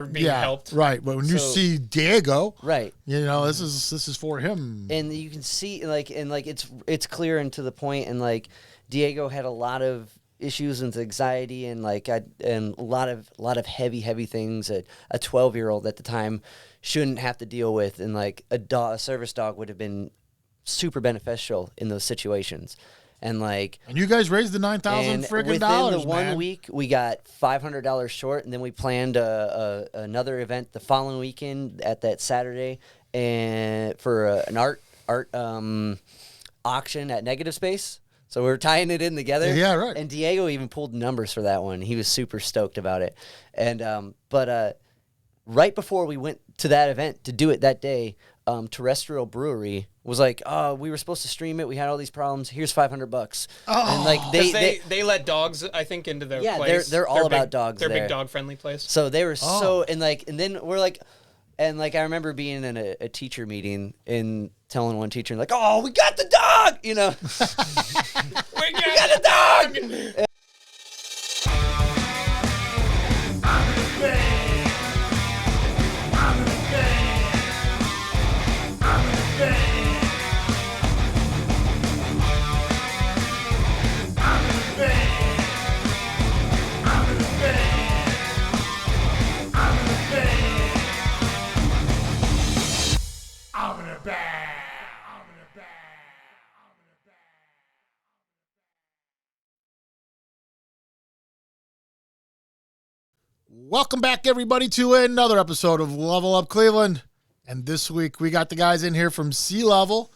being helped. Right. But when you see Diego, right, you know, this is for him. And you can see it's clear and to the point, and like Diego had a lot of issues with anxiety and a lot of heavy things that a 12-year-old at the time shouldn't have to deal with, and like a service dog would have been super beneficial in those situations. And you guys raised the $9,000 friggin' dollars. Within the 1 week, we got $500 short, and then we planned another event the following weekend at that Saturday, and for an art auction at Negative Space. So we were tying it in together. Yeah, right. And Diego even pulled numbers for that one. He was super stoked about it. And but right before we went to that event to do it that day, Terrestrial Brewery was like, "Oh, we were supposed to stream it. We had all these problems. Here's $500." Oh, and like they let dogs, I think, into their place. They're all about dogs. They're there. big dog friendly place. So they were and then we're like, and like I remember being in a teacher meeting and telling one teacher like, "Oh, we got the dog," you know, we got the dog. Welcome back, everybody, to another episode of Level Up Cleveland. And this week, we got the guys in here from Sea Level.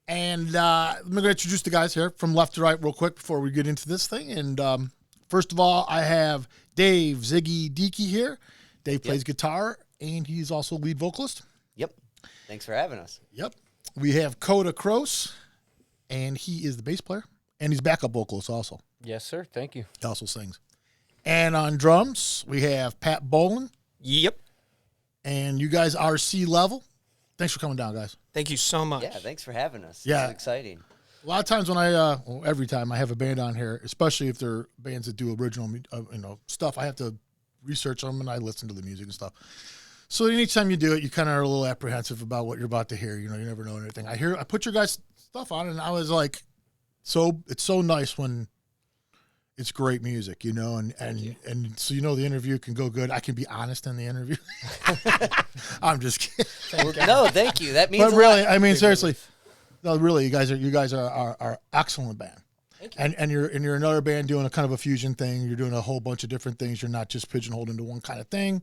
And I'm going to introduce the guys here from left to right real quick before we get into this thing. And first of all, I have Dave Ziggy Deaky here. Dave plays guitar, and he's also lead vocalist. Yep. Thanks for having us. Yep. We have Coda Kroos, and he is the bass player. And he's backup vocalist also. Yes, sir. Thank you. He also sings. And on drums, we have Pat Bolin. Yep. And you guys are Sea Level. Thanks for coming down, guys. Thank you so much. Yeah, thanks for having us. Yeah. It's exciting. A lot of times when every time I have a band on here, especially if they're bands that do original, stuff, I have to research them and I listen to the music and stuff. So anytime you do it, you kind of are a little apprehensive about what you're about to hear. You know, you never know anything. I put your guys' stuff on and I was like, it's so nice when it's great music, you know, and so the interview can go good. I can be honest in the interview. I'm just kidding. No, thank you. That means. But really, I mean, seriously, no, really, you guys are excellent band. Thank you. And you're another band doing a kind of a fusion thing. You're doing a whole bunch of different things. You're not just pigeonholed into one kind of thing.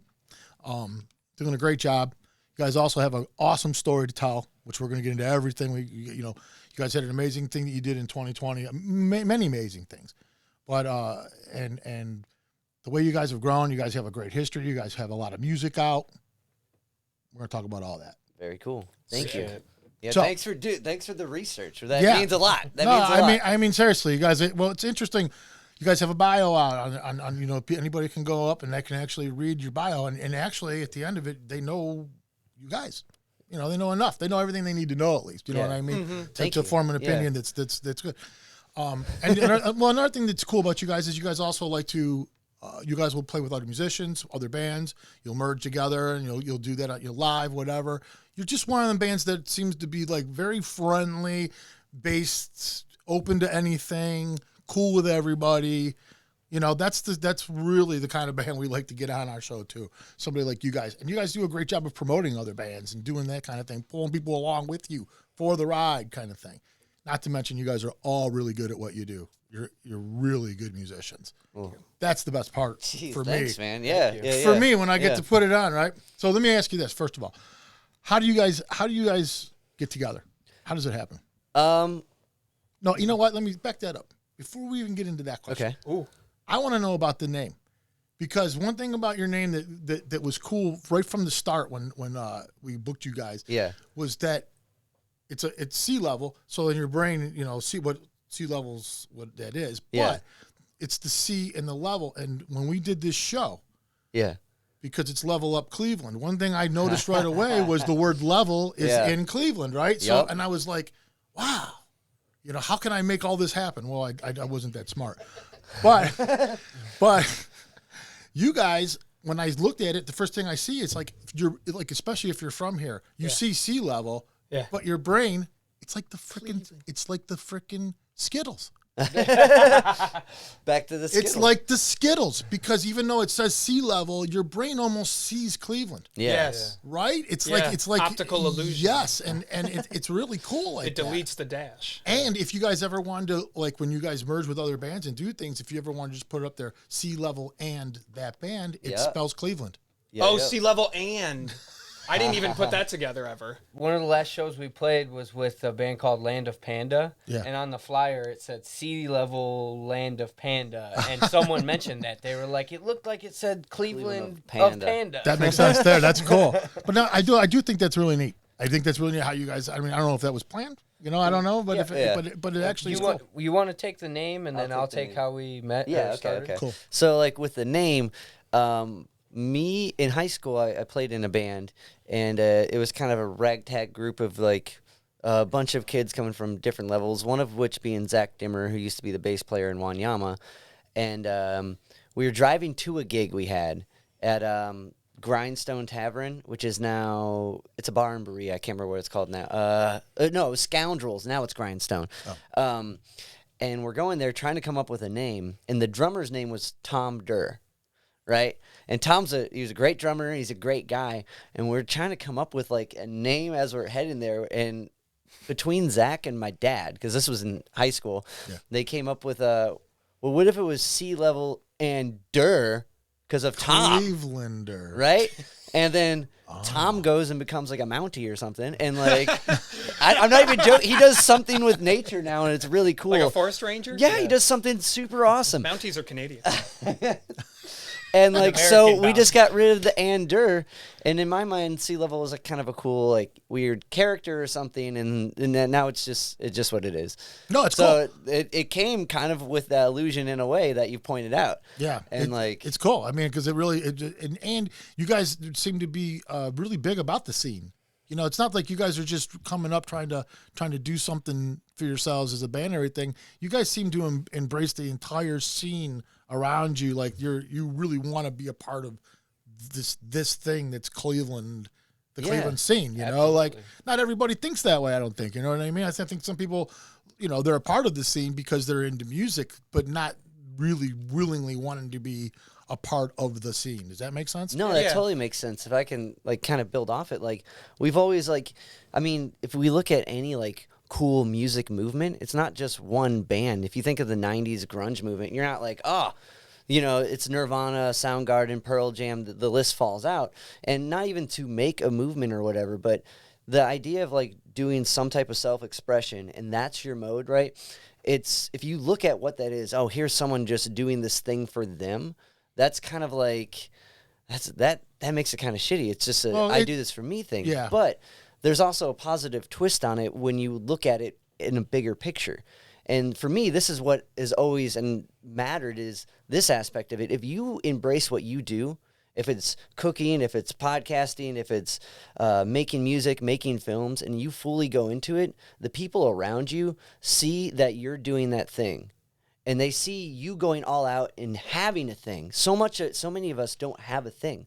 Doing a great job. You guys also have an awesome story to tell, which we're going to get into everything. You guys had an amazing thing that you did in 2020. Many amazing things. But and the way you guys have grown, you guys have a great history. You guys have a lot of music out. We're gonna talk about all that. Very cool. Thank you. Yeah, So- thanks for the research. That means a lot. That No, means a lot. I mean seriously, you guys. Well, it's interesting. You guys have a bio out on anybody can go up and they can actually read your bio and actually at the end of it they know you guys. You know, they know enough. They know everything they need to know at least. You know what I mean? Mm-hmm. To form an opinion that's good. Another thing that's cool about you guys is you guys also like to, you guys will play with other musicians, other bands. You'll merge together, and you'll do that at your live, whatever. You're just one of them bands that seems to be like very friendly, based, open to anything, cool with everybody. You know, that's really the kind of band we like to get on our show too. Somebody like you guys, and you guys do a great job of promoting other bands and doing that kind of thing, pulling people along with you for the ride, kind of thing. Not to mention, you guys are all really good at what you do. You're really good musicians. Oh. That's the best part for thanks, me. man. Yeah. For me, when I get to put it on, right? So let me ask you this first of all: How do you guys get together? How does it happen? No, you know what? Let me back that up before we even get into that question. Okay. Ooh. I want to know about the name, because one thing about your name that was cool right from the start when we booked you guys, was that it's sea level. So in your brain, see what sea levels what that is, but it's the sea and the level. And when we did this show, because it's Level Up Cleveland, one thing I noticed right away was the word level is in Cleveland, right? So and I was like, wow, how can I make all this happen? Well, I wasn't that smart. But you guys when I looked at it, the first thing I see is like you're like, especially if you're from here, you see sea level, but your brain, it's like the freaking Skittles. Back to the Skittles. It's like the Skittles, because even though it says sea level, your brain almost sees Cleveland. Yes. Right? It's like optical illusion. Yes, and it's really cool. Like it deletes the dash. And if you guys ever wanted to, like when you guys merge with other bands and do things, if you ever want to just put it up there, sea level and that band, it spells Cleveland. Sea level and. I didn't even put that together ever. One of the last shows we played was with a band called Land of Panda. Yeah. And on the flyer, it said Sea Level Land of Panda. And someone mentioned that. They were like, it looked like it said Cleveland of Panda. That makes sense there. That's cool. But no, I do think that's really neat. I think that's really neat how you guys, I mean, I don't know if that was planned. You know, I don't know, but but it actually is cool. You want to take the name, and then I'll take how we met? Yeah, okay. Cool. So, like, with the name, me in high school, I played in a band, and it was kind of a ragtag group of like a bunch of kids coming from different levels. One of which being Zach Dimmer, who used to be the bass player in Wanyama, and we were driving to a gig we had at Grindstone Tavern, which is now it's a bar in Berea. I can't remember what it's called now. No, it was Scoundrels. Now it's Grindstone. Oh. And we're going there trying to come up with a name, and the drummer's name was Tom Durr. Right? And he was a great drummer. He's a great guy. And we're trying to come up with like a name as we're heading there. And between Zach and my dad, because this was in high school, they came up with what if it was Sea Level and Durr because of Tom? Clevelander. Right? And then Tom goes and becomes like a Mountie or something. And like, I'm not even joking. He does something with nature now, and it's really cool. Like a forest ranger? Yeah, he does something super awesome. Mounties are Canadian. And like, American so we bounty. just got rid of the Ander, and in my mind, Sea Level was like kind of a cool, like weird character or something, and then now it's just what it is. No, it's so cool. it came kind of with that illusion in a way that you pointed out. Yeah, and like it's cool. I mean, because it really and you guys seem to be really big about the scene. You know, it's not like you guys are just coming up trying to do something for yourselves as a band and everything. You guys seem to embrace the entire scene around you. Like you really want to be a part of this thing that's Cleveland, the Cleveland scene. You know, like not everybody thinks that way. I don't think. You know what I mean? I think some people, you know, they're a part of the scene because they're into music, but not really willingly wanting to be a part of the scene. Does that make sense? No, that totally makes sense. If I can like kind of build off it, like we've always like, I mean, if we look at any like cool music movement, it's not just one band. If you think of the 90s grunge movement, you're not like, oh, you know, it's Nirvana, Soundgarden, Pearl Jam, the list falls out. And not even to make a movement or whatever, but the idea of like doing some type of self-expression, and that's your mode, right? It's, if you look at what that is, oh, here's someone just doing this thing for them. That's kind of like, that makes it kind of shitty. It's just I do this for me thing. Yeah. But there's also a positive twist on it when you look at it in a bigger picture. And for me, this is what is always and mattered is this aspect of it. If you embrace what you do, if it's cooking, if it's podcasting, if it's making music, making films, and you fully go into it, the people around you see that you're doing that thing. And they see you going all out and having a thing. So many of us don't have a thing.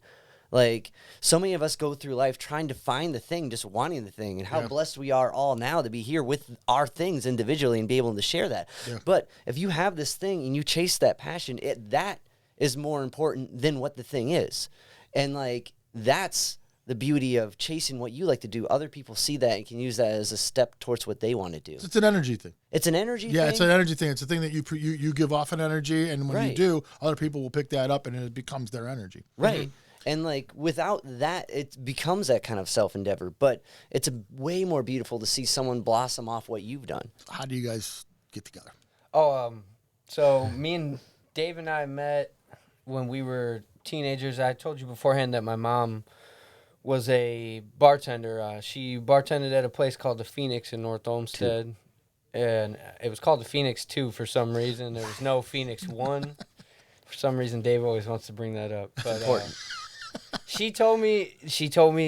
Like, so many of us go through life trying to find the thing, just wanting the thing, and how blessed we are all now to be here with our things individually and be able to share that. Yeah. But if you have this thing and you chase that passion, that is more important than what the thing is. And, like, that's the beauty of chasing what you like to do. Other people see that and can use that as a step towards what they want to do. It's an energy thing. It's an energy thing? Yeah, it's an energy thing. It's a thing that you give off an energy, and when you do, other people will pick that up, and it becomes their energy. Right. Mm-hmm. And, like, without that, it becomes that kind of self-endeavor. But it's way more beautiful to see someone blossom off what you've done. How do you guys get together? So me and Dave and I met when we were teenagers. I told you beforehand that my mom was a bartender. She bartended at a place called the Phoenix in North Olmsted. And it was called the Phoenix 2 for some reason. There was no Phoenix 1. For some reason, Dave always wants to bring that up. But she told me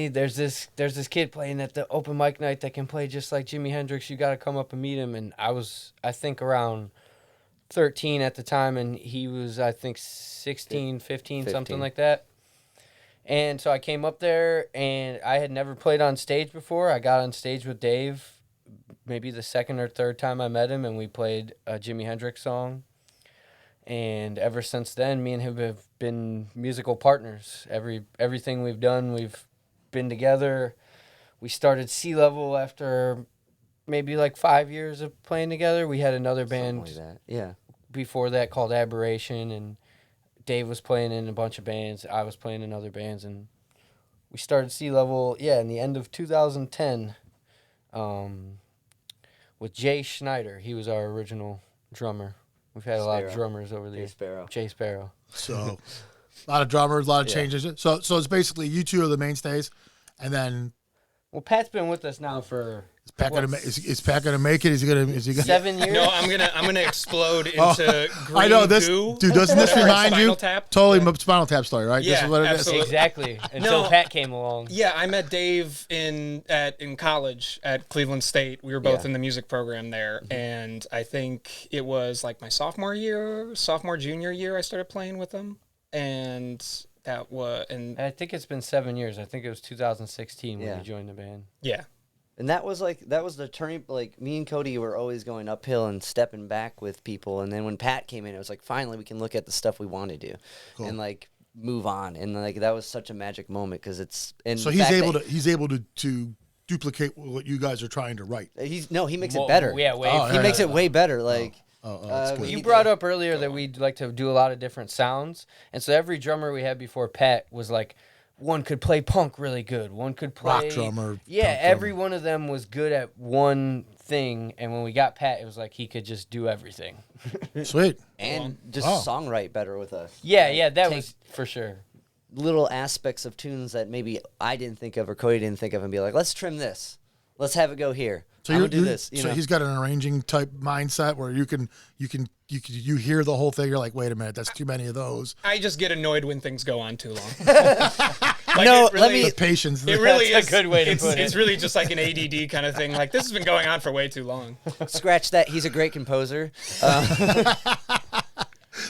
there's this kid playing at the open mic night that can play just like Jimi Hendrix. You got to come up and meet him. And I think around 13 at the time, and he was, I think, 16, 15, something like that. And so I came up there, and I had never played on stage before. I got on stage with Dave maybe the second or third time I met him, and we played a Jimi Hendrix song. And ever since then, me and him have been musical partners. Everything we've done, we've been together. We started Sea Level after maybe like 5 years of playing together. We had another band Something like that. Yeah. before that called Aberration, and Dave was playing in a bunch of bands. I was playing in other bands, and we started Sea Level, in the end of 2010 with Jay Schneider. He was our original drummer. We've had a lot of drummers over the years. Jay Sparrow. So, a lot of drummers, a lot of changes. So it's basically you two are the mainstays, and then. Well, Pat's been with us now for. Is Pat gonna make it? Is he gonna? 7 years? No, I'm gonna explode into green I know this, goo. dude. Doesn't this remind you? Spinal Tap? Totally Spinal Tap story, right? Yeah, this is what it is? absolutely. Exactly. Until Pat came along. Yeah, I met Dave in college at Cleveland State. We were both in the music program there, and I think it was like my sophomore junior year, I started playing with him, and that was I think it's been 7 years. I think it was 2016 when you joined the band. Yeah. And that was the turning, like, me and Cody were always going uphill and stepping back with people. And then when Pat came in, it was like, finally, we can look at the stuff we want to do and, like, move on. And, like, that was such a magic moment because it's. And so he's able to duplicate what you guys are trying to write. He makes it better. Yeah, he makes it way better. Like, that's good. You brought up earlier that we'd like to do a lot of different sounds. And so every drummer we had before Pat was like, one could play punk really good. One could play rock drummer. Yeah, every one of them was good at one thing. And when we got Pat, it was like he could just do everything. Sweet. And just songwrite better with us. Yeah, that was for sure. Little aspects of tunes that maybe I didn't think of or Cody didn't think of, and be like, let's trim this. Let's have it go here. So I'm gonna do this. So he's got an arranging type mindset where you hear the whole thing. You're like, wait a minute, that's too many of those. I just get annoyed when things go on too long. The patience. It really That's is a good way to put it. It's really just like an ADD kind of thing. Like, this has been going on for way too long. Scratch that. He's a great composer.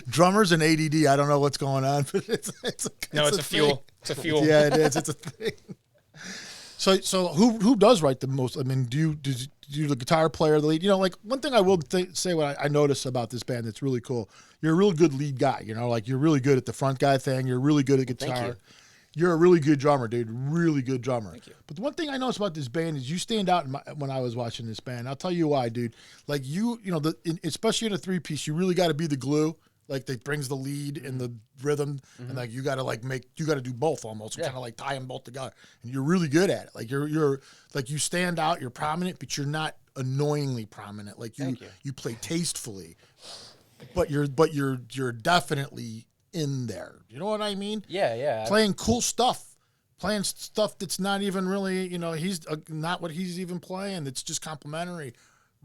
Drummers and ADD. I don't know what's going on, but it's a fuel. It's a fuel. Yeah, it is. It's a thing. So who does write the most? I mean, do you the guitar player, the lead? You know, like one thing I will say what I notice about this band that's really cool. You're a real good lead guy. You know, like you're really good at the front guy thing. You're really good at guitar. Thank you. You're a really good drummer, dude. Really good drummer. Thank you. But the one thing I noticed about this band is you stand out when I was watching this band. I'll tell you why, dude. Like especially in a 3-piece, you really got to be the glue. Like that brings the lead and the rhythm, and like you got to do both almost, kind of like tie them both together. And you're really good at it. Like you're like you stand out, you're prominent, but you're not annoyingly prominent. Like you play tastefully, but you're definitely in there. You know what I mean? Yeah. Playing cool stuff. Playing stuff that's not even really, he's not what he's even playing. It's just complimentary.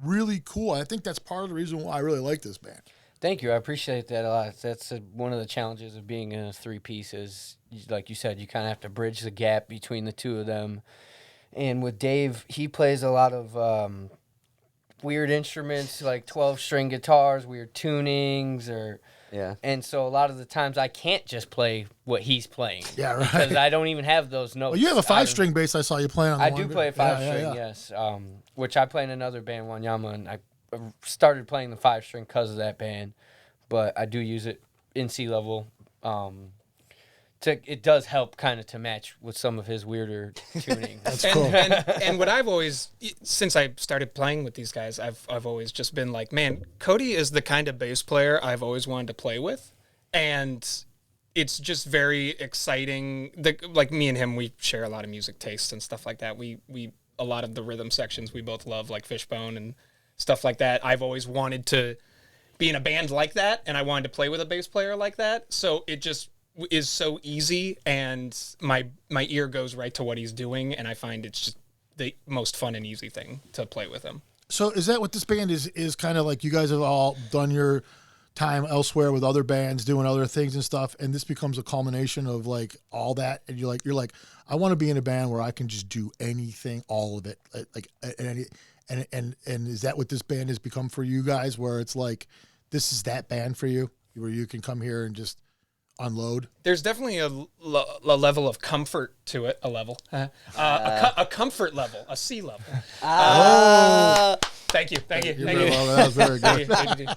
Really cool. I think that's part of the reason why I really like this band. Thank you. I appreciate that a lot. That's one of the challenges of being in a 3-piece is, like you said, you kind of have to bridge the gap between the two of them. And with Dave, he plays a lot of weird instruments, like 12-string guitars, weird tunings, and so a lot of the times I can't just play what he's playing. Yeah, right. Because I don't even have those notes. Well, you have a 5-string bass I saw you playing on. I do play a 5-string, yes, which I play in another band, Wanyama, and I started playing the 5-string because of that band, but I do use it in Sea Level. It does help kind of to match with some of his weirder tuning. That's cool. And what I've always, since I started playing with these guys, I've always just been like, man, Cody is the kind of bass player I've always wanted to play with, and it's just very exciting. Like me and him, we share a lot of music tastes and stuff like that. We a lot of the rhythm sections we both love, like Fishbone and stuff like that. I've always wanted to be in a band like that, and I wanted to play with a bass player like that. So it just is so easy, and my ear goes right to what he's doing, and I find it's just the most fun and easy thing to play with him. So is that what this band is kind of like? You guys have all done your time elsewhere with other bands doing other things and stuff, and this becomes a culmination of like all that, and you're like I want to be in a band where I can just do anything, all of it, and is that what this band has become for you guys, where it's like this is that band for you, where you can come here and just unload? There's definitely a level of comfort to it. A comfort level, a C level. Thank you. That was very good. Thank you.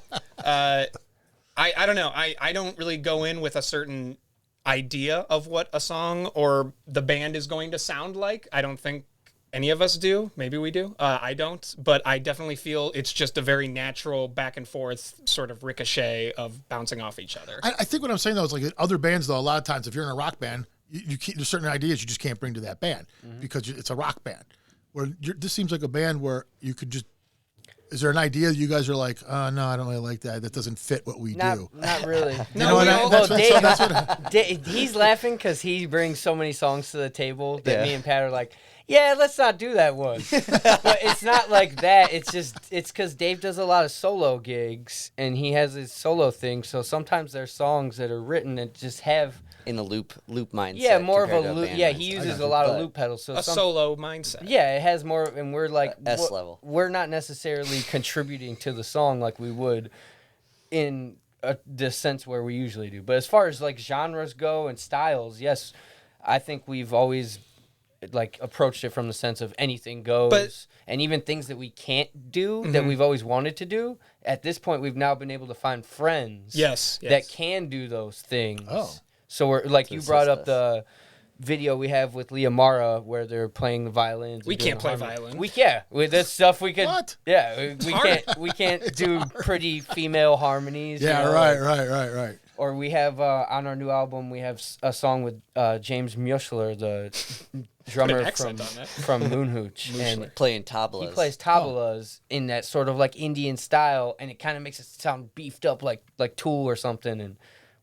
I don't know. I don't really go in with a certain idea of what a song or the band is going to sound like. I don't think any of us do. Maybe we do. I don't. But I definitely feel it's just a very natural back and forth sort of ricochet of bouncing off each other. I think what I'm saying, though, is like other bands, though, a lot of times if you're in a rock band, you can't, there's certain ideas you just can't bring to that band because it's a rock band. Where this seems like a band where you could just, is there an idea you guys are like, no, I don't really like that. That doesn't fit what we do. Not really. He's laughing because he brings so many songs to the table that me and Pat are like, yeah, let's not do that one. But it's not like that. It's because Dave does a lot of solo gigs and he has his solo thing. So sometimes there's songs that are written that just have in a loop mindset. Yeah, more of a loop. Yeah, he uses a lot of loop pedals. So solo mindset. Yeah, it has more, and we're like S level. We're not necessarily contributing to the song like we would in the sense where we usually do. But as far as like genres go and styles, yes, I think we've always like approached it from the sense of anything goes, and even things that we can't do that we've always wanted to do. At this point, we've now been able to find friends, that can do those things. Oh. So we're like, you brought up the video we have with Leah Mara where they're playing the violins. We can't play violin. With this stuff we could. What? Yeah, we can't do pretty female harmonies. Yeah, you know, right. Or we have on our new album we have a song with James Muschler, the drummer from Moonhooch, and playing tablas. He plays tablas in that sort of like Indian style, and it kind of makes it sound beefed up like Tool or something, and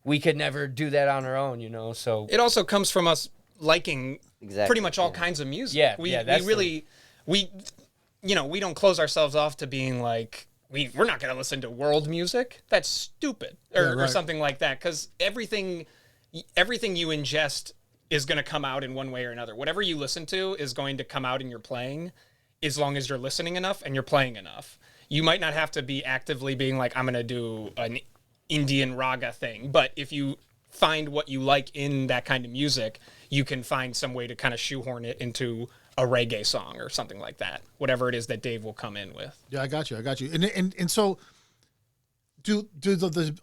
we could never do that on our own, you know. So it also comes from us liking pretty much all kinds of music. Yeah, we don't close ourselves off to being like we're not going to listen to world music. That's stupid or something like that, because everything you ingest is going to come out in one way or another. Whatever you listen to is going to come out in your playing, as long as you're listening enough and you're playing enough. You might not have to be actively being like, I'm going to do an Indian raga thing, but if you find what you like in that kind of music, you can find some way to kind of shoehorn it into a reggae song or something like that, whatever it is that Dave will come in with. Yeah, I got you. And so do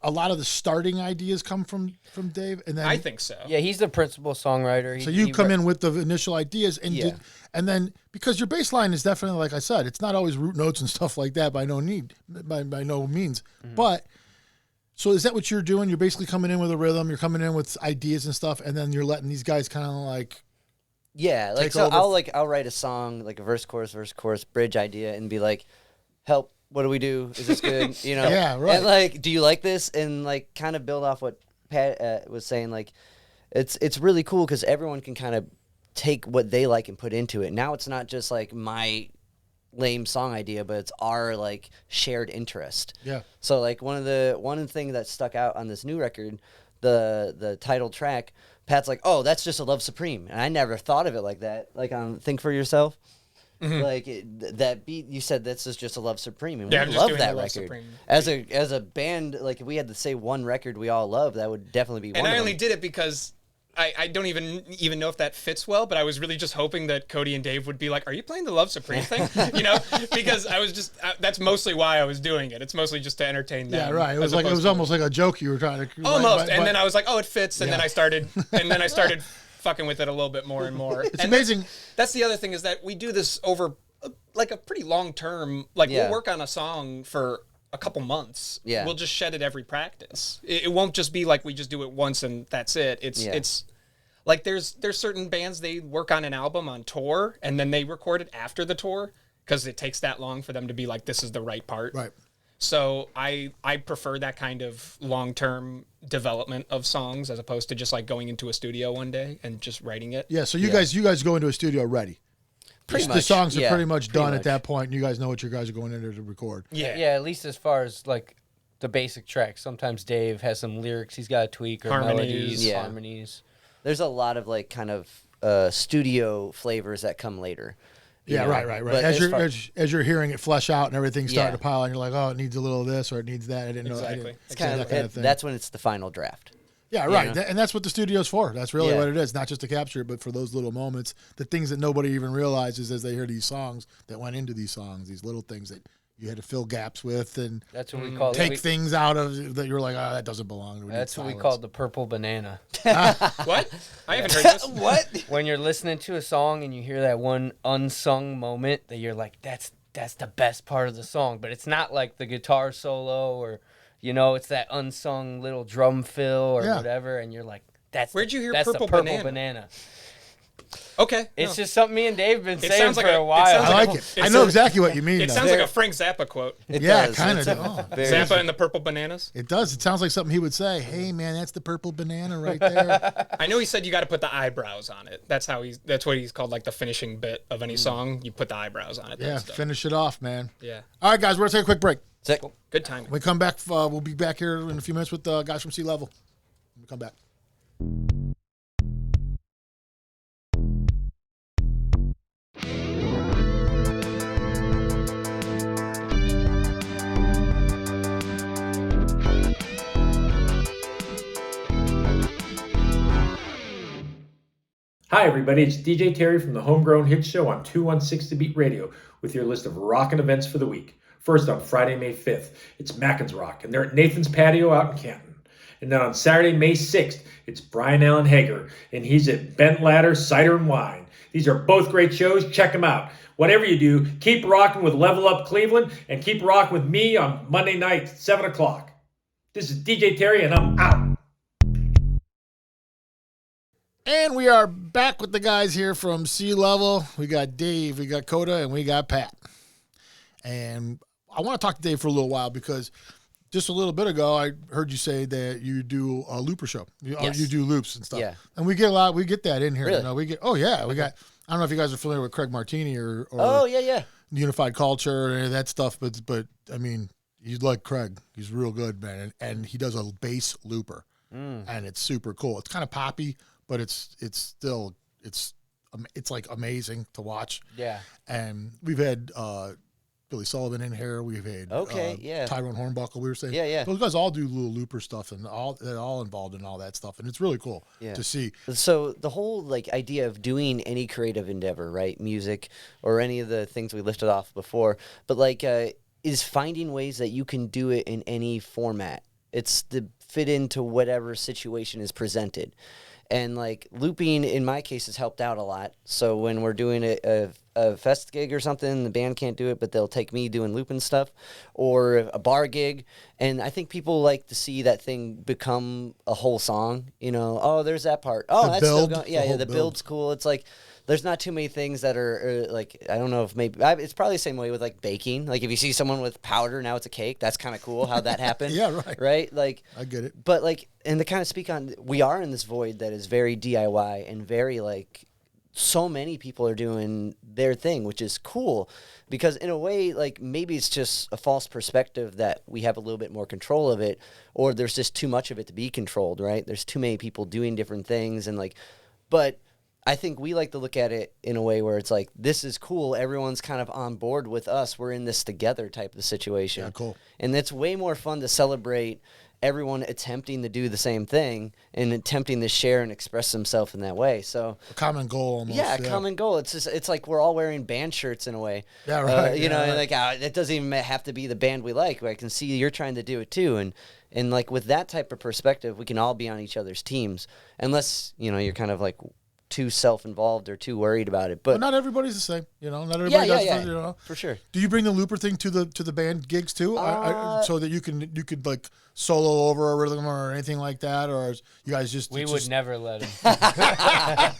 a lot of the starting ideas come from Dave? And then I think so. Yeah, he's the principal songwriter. So you come in with the initial ideas and then because your bass line is definitely, like I said, it's not always root notes and stuff like that by no means. But so is that what you're doing? You're basically coming in with a rhythm, you're coming in with ideas and stuff, and then you're letting these guys kind of like I'll write a song, like a verse, chorus, bridge idea, and be like, help, what do we do? Is this good? You know? Yeah, right. And like, do you like this? And like, kind of build off what Pat was saying. Like, it's really cool because everyone can kind of take what they like and put into it. Now it's not just like my lame song idea, but it's our like shared interest. Yeah. So like one thing that stuck out on this new record, the title track, Pat's like, oh, that's just a Love Supreme, and I never thought of it like that. Like on Think for Yourself, like that beat, you said this is just a Love Supreme, and we love that record. As a band, like if we had to say one record we all love, that would definitely be one. And I only did it because I don't even know if that fits well, but I was really just hoping that Cody and Dave would be like, are you playing the Love Supreme thing? You know, because I was just, that's mostly why I was doing it. It's mostly just to entertain them. Yeah, right. It was almost like a joke you were trying to. Almost. And then I was like, oh, it fits. And then I started fucking with it a little bit more and more. It's amazing. That's the other thing, is that we do this over like a pretty long term, like we'll work on a song for a couple months. Yeah. We'll just shed it every practice. It won't just be like we just do it once and that's it. It's like there's certain bands, they work on an album on tour and then they record it after the tour because it takes that long for them to be like, this is the right part. Right. So I prefer that kind of long-term development of songs as opposed to just like going into a studio one day and just writing it. Yeah. So you guys go into a studio ready. Pretty much. The songs are pretty much done at that point, and you guys know what you guys are going in there to record. Yeah, at least as far as like the basic tracks. Sometimes Dave has some lyrics he's got to tweak, or melodies, harmonies. There's a lot of like kind of studio flavors that come later. Yeah, right. But as you're hearing it flesh out and everything starting to pile, and you're like, oh, it needs a little of this or it needs that. I didn't know. Exactly. It's kind of that kind of thing. That's when it's the final draft. Yeah, right. know? And that's what the studio's for. That's really Yeah. what it is. Not just to capture it, but for those little moments, the things that nobody even realizes as they hear these songs that went into these songs, these little things that you had to fill gaps with and That's what we call take things out of that you're like, oh, that doesn't belong. That's what we call the purple banana. What? I haven't heard this. What? When you're listening to a song and you hear that one unsung moment that you're like, that's the best part of the song, but it's not like the guitar solo or, it's that unsung little drum fill or whatever, and you're like, Where'd you hear that's Purple the purple Banana? banana. Okay. It's just something me and Dave have been saying sounds for like a while. I like it. I know exactly what you mean. It though. sounds like a Frank Zappa quote. It Yeah, does. kind of. It's Oh. very- Zappa and the Purple Bananas. It does. It sounds like something he would say. Hey, man, that's the purple banana right there. I know he said you got to put the eyebrows on it. That's what he's called, like the finishing bit of any song. You put the eyebrows on it. Yeah, that stuff. finish it off, man. Yeah. All right, guys, we're going to take a quick break. Sick. Good timing. When we come back, we'll be back here in a few minutes with the guys from Sea Level. When we come back. Hi, everybody. It's DJ Terry from the Homegrown Hit Show on 216 The Beat Radio with your list of rockin' events for the week. First, on Friday, May 5th, it's Mackin's Rock, and they're at Nathan's Patio out in Canton. And then on Saturday, May 6th, it's Brian Allen Hager, and he's at Bent Ladder Cider and Wine. These are both great shows. Check them out. Whatever you do, keep rocking with Level Up Cleveland, and keep rocking with me on Monday night, 7 o'clock. This is DJ Terry, and I'm out. And we are back with the guys here from Sea Level. We got Dave, we got Coda, and we got Pat. And I want to talk to Dave for a little while because just a little bit ago, I heard you say that you do a looper show. Yes. You do loops and stuff. Yeah. And we get that in here. Really? We got, I don't know if you guys are familiar with Craig Martini or Oh, yeah. Unified Culture or any of that stuff, but I mean, you like Craig. He's real good, man. And he does a bass looper. And it's super cool. It's kind of poppy, but it's still it's like amazing to watch. Yeah. And we've had Billy Sullivan in here. We've had Tyrone Hornbuckle. We were saying those guys all do little looper stuff and they're all involved in all that stuff, and it's really cool to see. So the whole idea of doing any creative endeavor, right, music or any of the things we lifted off before, but is finding ways that you can do it in any format. It's to fit into whatever situation is presented. And looping in my case has helped out a lot. So when we're doing a fest gig or something, the band can't do it, but they'll take me doing looping stuff, or a bar gig. And I think people like to see that thing become a whole song. Oh, there's that part. Oh, that's still going. Yeah, the build's cool. It's there's not too many things that are I don't know if maybe it's probably the same way with baking. If you see someone with powder, now it's a cake. That's kind of cool how that happened. Yeah, right. Right. I get it. But and to kind of speak on, we are in this void that is very DIY and very so many people are doing their thing, which is cool because in a way, maybe it's just a false perspective that we have a little bit more control of it, or there's just too much of it to be controlled, right? There's too many people doing different things but I think we like to look at it in a way where it's this is cool. Everyone's kind of on board with us. We're in this together type of situation. Yeah, cool. And it's way more fun to celebrate everyone attempting to do the same thing and attempting to share and express themselves in that way. So A common goal almost. yeah, common goal. It's just, it's we're all wearing band shirts in a way. Yeah, right. And it doesn't even have to be the band we like. I can see you're trying to do it too. And with that type of perspective, we can all be on each other's teams, unless, you're kind of too self-involved or too worried about it. But not everybody's the same, Not everybody does. for sure. Do you bring the looper thing to the band gigs too, so that you could solo over a rhythm or anything like that, or you guys just We would never let him.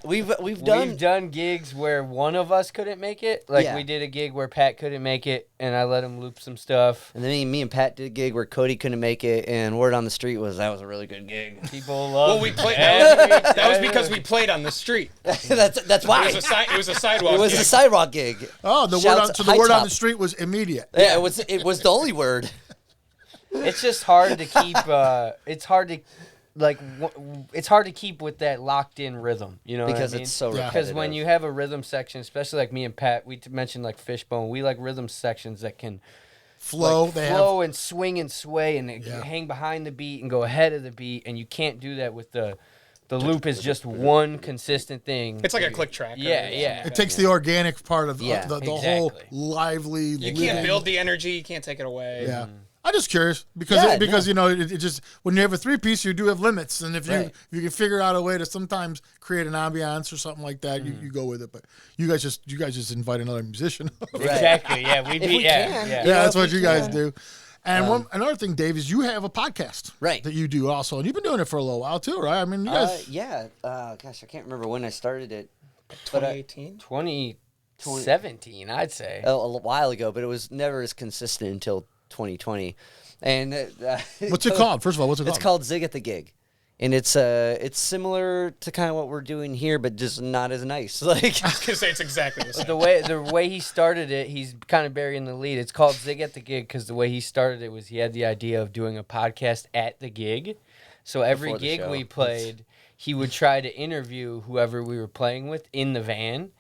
We've done gigs where one of us couldn't make it. We did a gig where Pat couldn't make it, and I let him loop some stuff. And then me and Pat did a gig where Cody couldn't make it, and word on the street was that was a really good gig. People love. Well, we played. That was because we played on the street. That's why. It was a sidewalk. It was gig. a sidewalk gig. Oh, the word on the street was immediate. Yeah, it was the only word. It's just hard to keep. It's hard to. It's hard to keep with that locked in rhythm, because what I mean? it's so repetitive. Because when you have a rhythm section, especially me and Pat, we mentioned Fishbone, we like rhythm sections that can flow. like They flow and swing and sway and Yeah. hang behind the beat and go ahead of the beat, and you can't do that with the loop is just one consistent thing. It's like a click track. Yeah, yeah. it takes the organic part of Yeah, the whole exactly. lively. You can't build the energy. You can't take it away. Yeah. I'm just curious because Yeah, because you know it just when you have a 3-piece you do have limits, and if you can figure out a way to sometimes create an ambiance or something like that, you go with it. But you guys just invite another musician. Exactly. Yeah, we'd If be. we Yeah, can. yeah. Yeah, that's if what we you guys can. do. And another thing, Dave, is you have a podcast Right. that you do also, and you've been doing it for a little while too, right? I mean, you guys. Yeah. Gosh, I can't remember when I started it. But 2018. 2017, I'd say. a while ago, but it was never as consistent until 2020. And What's it called? First of all, what's it It's called? called Zig at the Gig, and it's similar to kind of what we're doing here, but just not as nice. Like I was gonna say it's exactly the same. The way he started it, he's kind of burying the lead. It's called Zig at the Gig because the way he started it was he had the idea of doing a podcast at the gig. So every Before the gig show. we played, he would try to interview whoever we were playing with in the van.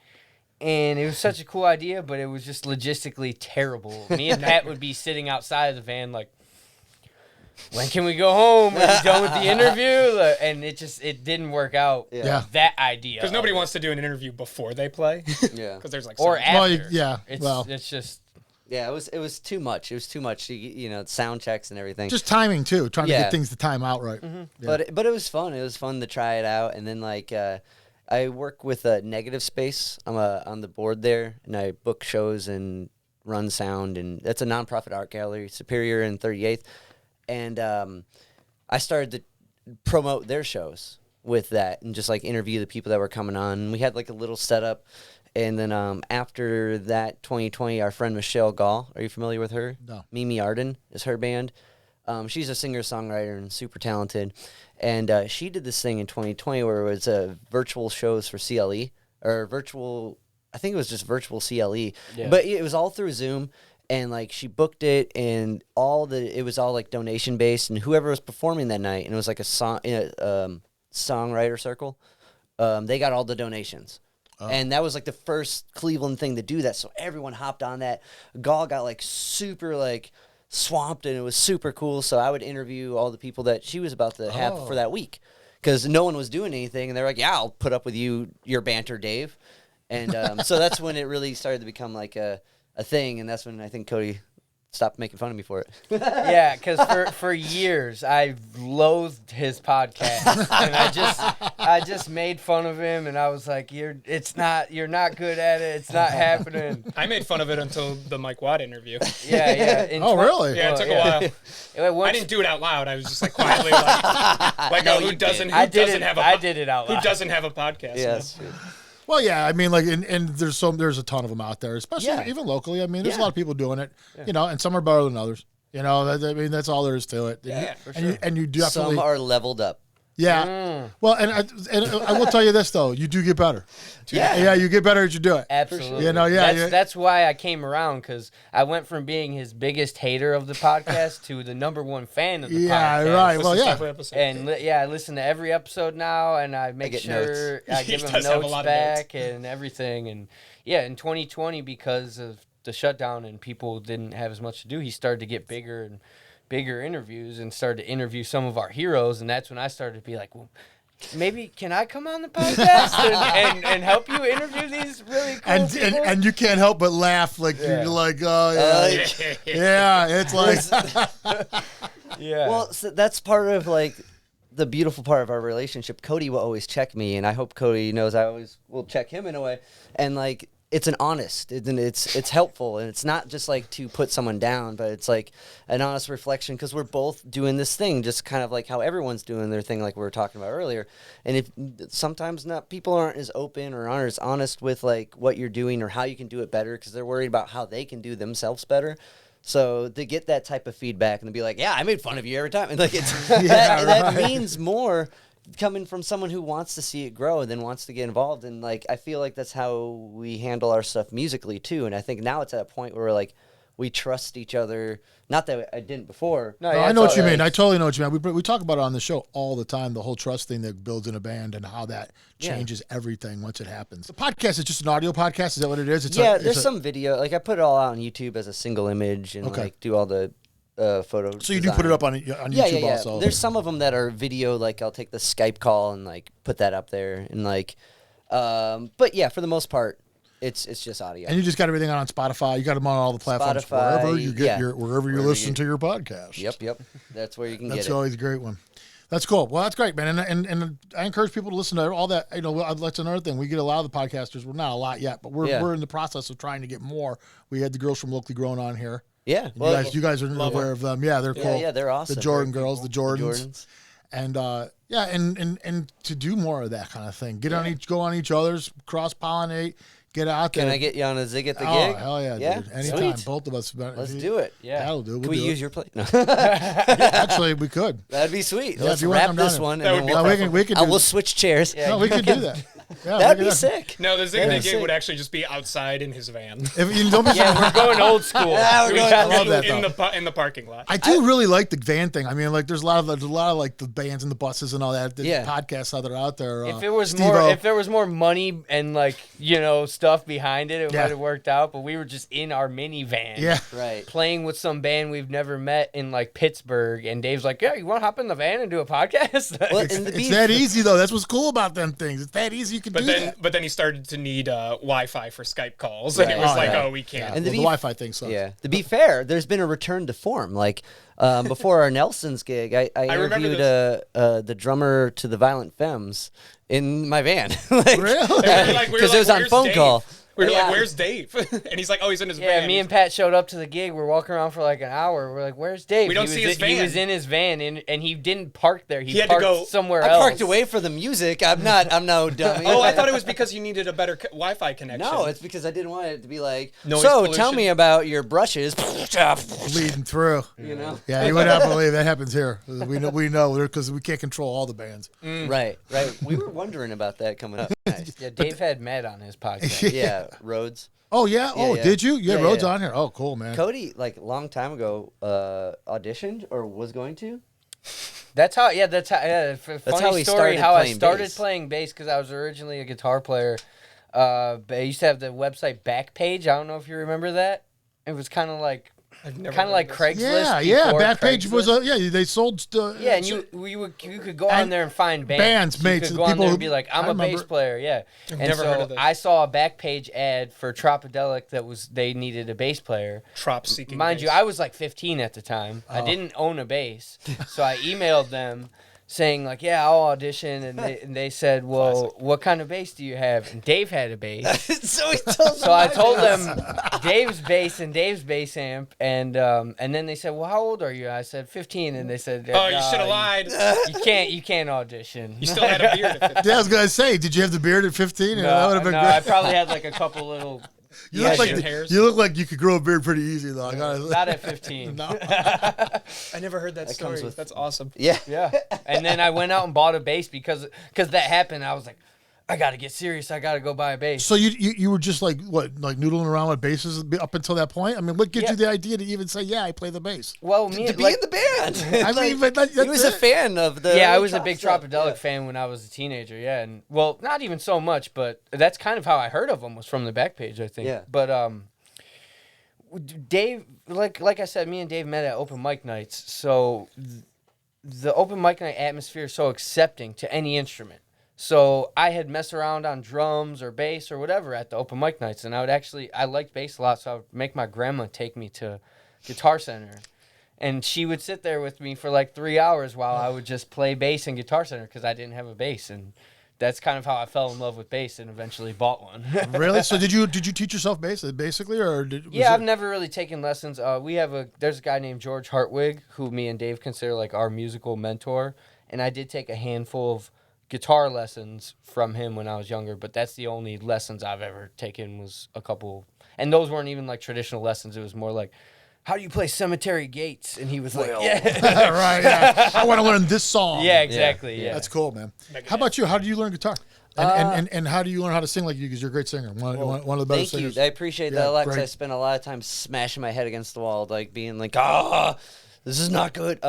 And it was such a cool idea, but it was just logistically terrible. Me and Pat would be sitting outside of the van like, when can we go home? Are you done with the interview? And it didn't work out. Yeah. That idea. Because nobody of it. wants to do an interview before they play. yeah, Because there's like Or some- after. Well, yeah, It's, well. it's just yeah. It was too much. It was too much. You know, sound checks and everything. Just timing too, trying to Yeah. get things to time out right. Yeah. But it was fun. It was fun to try it out. And then like I work with Negative Space. I'm on the board there, and I book shows and run sound. And that's a nonprofit art gallery, Superior and 38th. And I started to promote their shows with that and just like interview the people that were coming on. And we had like a little setup. And then after that, 2020, our friend Michelle Gall, are you familiar with her? No. Mimi Arden is her band. She's a singer-songwriter and super talented. And she did this thing in 2020 where it was virtual shows for CLE, or virtual, I think it was just virtual CLE. Yeah. But it was all through Zoom. And like she booked it, and it was all like donation based, and whoever was performing that night, and it was like a songwriter circle, they got all the donations. And that was like the first Cleveland thing to do that. So everyone hopped on that. Gall got like super like swamped, and it was super cool. So I would interview all the people that she was about to have for that week, because no one was doing anything, and they're like, "Yeah, I'll put up with your banter, Dave." And so that's when it really started to become like a thing, and that's when I think Cody stopped making fun of me for it. yeah, because for years I loathed his podcast, and I just made fun of him, and I was like, you're not good at it, it's not happening. I made fun of it until the Mike Watt interview. Yeah. In Really? Yeah, it took a while. I didn't do it out loud. I was just like quietly like No, who you doesn't did. who I did doesn't it. have a I did it out loud. who doesn't have a podcast. Yes. Well, yeah, I mean, like, and there's a ton of them out there, especially Yeah. even locally. I mean, there's a Yeah. lot of people doing it, you know, and some are better than others. You know, I mean, that's all there is to it. Yeah, and, you definitely, Some are leveled up. yeah. Well, and I will tell you this though, you do get better. Yeah. You get better as you do it. Absolutely. You know, yeah, That's why I came around, because I went from being his biggest hater of the podcast to the #1 fan of the Yeah, podcast. right. Well, Listen to yeah. every episode. And I listen to every episode now, and I make get sure I He give him does have a notes lot of notes. back and everything. And yeah, in 2020, because of the shutdown and people didn't have as much to do, he started to get bigger and bigger interviews and started to interview some of our heroes. And that's when I started to be like, well, maybe can I come on the podcast and help you interview these really cool people? And you can't help but laugh, like you're like, oh yeah, yeah. It's like, yeah. Well, so that's part of like the beautiful part of our relationship. Cody will always check me, and I hope Cody knows I always will check him in a way. And like, it's an honest, and it's helpful, and it's not just like to put someone down, but it's like an honest reflection, because we're both doing this thing, just kind of like how everyone's doing their thing, like we were talking about earlier. And if sometimes not people aren't as open or aren't as honest with like what you're doing or how you can do it better, because they're worried about how they can do themselves better. So to get that type of feedback and to be like, yeah, I made fun of you every time, and like it's that means more coming from someone who wants to see it grow and then wants to get involved. And like I feel like that's how we handle our stuff musically too. And I think now it's at a point where we're like, we trust each other. Not that I didn't before. No, I know what you mean. I totally know what you mean. We talk about it on the show all the time, the whole trust thing that builds in a band and how that changes everything once it happens. The podcast is just an audio podcast. Is that what it is? There's some video. Like I put it all out on YouTube as a single image and like do all the photos. So you do put it up on YouTube also. There's some of them that are video. Like I'll take the Skype call and like put that up there and like, but yeah, for the most part, it's just audio. And you just got everything on Spotify. You got them on all the platforms wherever you get wherever you listen to your podcast. Yep. That's where you can get it. That's always a great one. That's cool. Well, that's great, man. And I encourage people to listen to all that. You know, that's another thing. We get a lot of the podcasters. We're not a lot yet, but we're in the process of trying to get more. We had the girls from Locally Grown on here. Yeah. You guys are aware of them. Yeah, they're cool. Yeah, they're awesome. The Jordan girls, the Jordans. And and to do more of that kind of thing. Go on each other's, cross pollinate. Get out there. Can I get you on a Zig at the gig? Oh, hell yeah, dude. Anytime. Sweet. Both of us. Let's do it. Yeah. That'll do. Can we use your plate? No. Actually, we could. That'd be sweet. Yeah, Let's if you want to wrap come down this here. one. That And would then be we could do we'll switch chairs. No, we could do that. Yeah, That'd be sick. No, the Zig That'd be gig sick. would actually just be outside in his van. If you don't be We're going old school. Yeah, we're going I love that, in the parking lot. I do really like the van thing. I mean, like, there's a lot of like the bands and the buses and all that. The podcasts that are out there. If there was more money and like stuff behind it, it might have worked out. But we were just in our minivan, Right. playing with some band we've never met in like Pittsburgh. And Dave's like, "Yeah, you want to hop in the van and do a podcast?" Well, It's that easy though. That's what's cool about them things. It's that easy. You can do that. But then he started to need Wi-Fi for Skype calls, and it was we can't. And the Wi-Fi thing sucks. Yeah. To be fair, there's been a return to form. Like before our Nelson's gig, I interviewed the drummer to the Violent Femmes in my van. Really? Because it was on phone call. We were like, "Where's Dave?" And he's like, "Oh, he's in his van." Yeah, me and Pat showed up to the gig. We're walking around for like an hour. We're like, "Where's Dave?" We don't see his van. He was in his van, and he didn't park there. He had parked to go somewhere I else. parked away for the music. I'm no dummy. Oh, I thought it was because you needed a better Wi-Fi connection. No, it's because I didn't want it to be like, Noise so pollution. tell me about your brushes. Leading through. You know? Yeah, you would not believe that happens here. We know because we can't control all the bands. Right. We were wondering about that coming up. Nice. Yeah, Dave had Matt on his podcast. Yeah, Rhodes. Oh yeah. Yeah. Did you? Yeah, Yeah, Rhodes yeah. on here. Oh, cool, man. Cody, like a long time ago, auditioned or was going to. That's how. Funny how he story. started How I playing started bass. playing bass because I was originally a guitar player. I used to have the website Backpage. I don't know if you remember that. It was kind of like Craigslist. Yeah. before Backpage was Craigslist. they sold. Yeah, and you could go on there and find bands. mates, You could go on people there who- and be like, I'm I a bass remember. player, yeah. And never so heard of this. I saw a Backpage ad for Tropodelic they needed a bass player. Trop seeking. Mind you, bass. I was like 15 at the time. I didn't own a bass. So I emailed them saying like, yeah, I'll audition. And they said, well, what kind of bass do you have? And Dave had a bass. So I told them Dave's bass and Dave's bass amp. And then they said, well, how old are you? I said 15. And they said, Oh, you should have lied. You can't audition. You still had a beard at 15. Yeah, I was gonna say, did you have the beard at 15? that would have been no, great. I probably had like a couple little. You look like Asian hairs. you look like you could grow a beard pretty easy though. Not at 15. No. I never heard that story. comes with- That's awesome. Yeah. Yeah. And then I went out and bought a bass because that happened. I was like, I got to get serious. I got to go buy a bass. So you were just like noodling around with basses up until that point? I mean, what gives you the idea to even say, yeah, I play the bass? Well, To be in the band. I mean, but that's he was a it. fan of the. Yeah, I was a big stuff. Tropodelic fan when I was a teenager. Yeah, and well, not even so much, but that's kind of how I heard of them was from the Backpage, I think. Yeah. But Dave, like I said, me and Dave met at open mic nights. So the open mic night atmosphere is so accepting to any instrument. So I had messed around on drums or bass or whatever at the open mic nights, and I liked bass a lot, so I would make my grandma take me to Guitar Center. And she would sit there with me for like 3 hours while I would just play bass in Guitar Center because I didn't have a bass. And that's kind of how I fell in love with bass and eventually bought one. Really? So did you teach yourself bass basically, or I've never really taken lessons. There's a guy named George Hartwig who me and Dave consider like our musical mentor. And I did take a handful of guitar lessons from him when I was younger, but that's the only lessons I've ever taken was a couple. And those weren't even like traditional lessons. It was more like, how do you play Cemetery Gates? And he was like, yeah. Right. Yeah. I want to learn this song. Yeah, exactly. Yeah. That's cool, man. How about you? How did you learn guitar? And how do you learn how to sing like you? Because you're a great singer. One of the better Thank singers. you. I appreciate that, Alex. great. I spent a lot of time smashing my head against the wall, like being like, this is not good.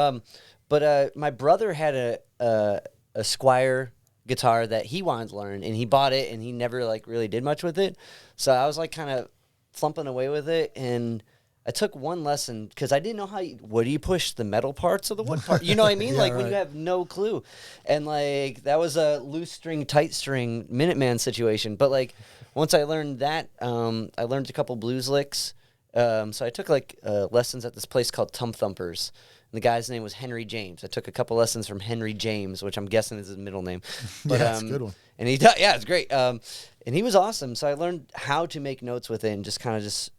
But my brother had a Squire guitar that he wanted to learn, and he bought it, and he never like really did much with it. So I was like kind of thumping away with it, and I took one lesson because I didn't know what do you push, the metal parts or the wood part? You know what I mean? Yeah, like right. when you have no clue. And like that was a loose string, tight string Minuteman situation. But like once I learned that, I learned a couple blues licks. So I took like lessons at this place called Tum Thumpers. And the guy's name was Henry James. I took a couple lessons from Henry James, which I'm guessing is his middle name. But, That's a good one. And it's great. And he was awesome. So I learned how to make notes with it and just kind of just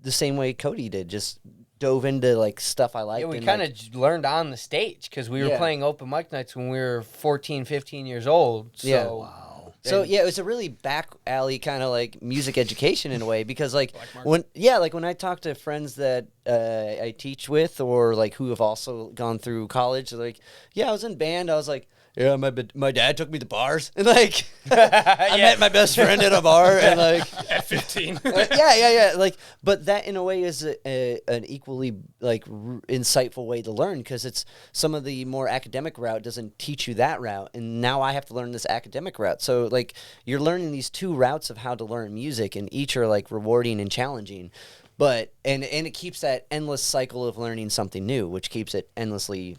the same way Cody did, just dove into like stuff I liked. Yeah, we and, kind of like, learned on the stage because we were Yeah. playing open mic nights when we were 14, 15 years old. So, Yeah. Wow. So yeah, it was a really back alley kind of like music education in a way because like market. when I talk to friends that I teach with or like who have also gone through college, they're like, yeah, I was in band. I was like, yeah, my dad took me to bars and like I met my best friend at a bar and like At 15. yeah. Like, but that in a way is an equally like insightful way to learn because it's some of the more academic route doesn't teach you that route, and now I have to learn this academic route. So like you're learning these two routes of how to learn music, and each are like rewarding and challenging. But and it keeps that endless cycle of learning something new, which keeps it endlessly.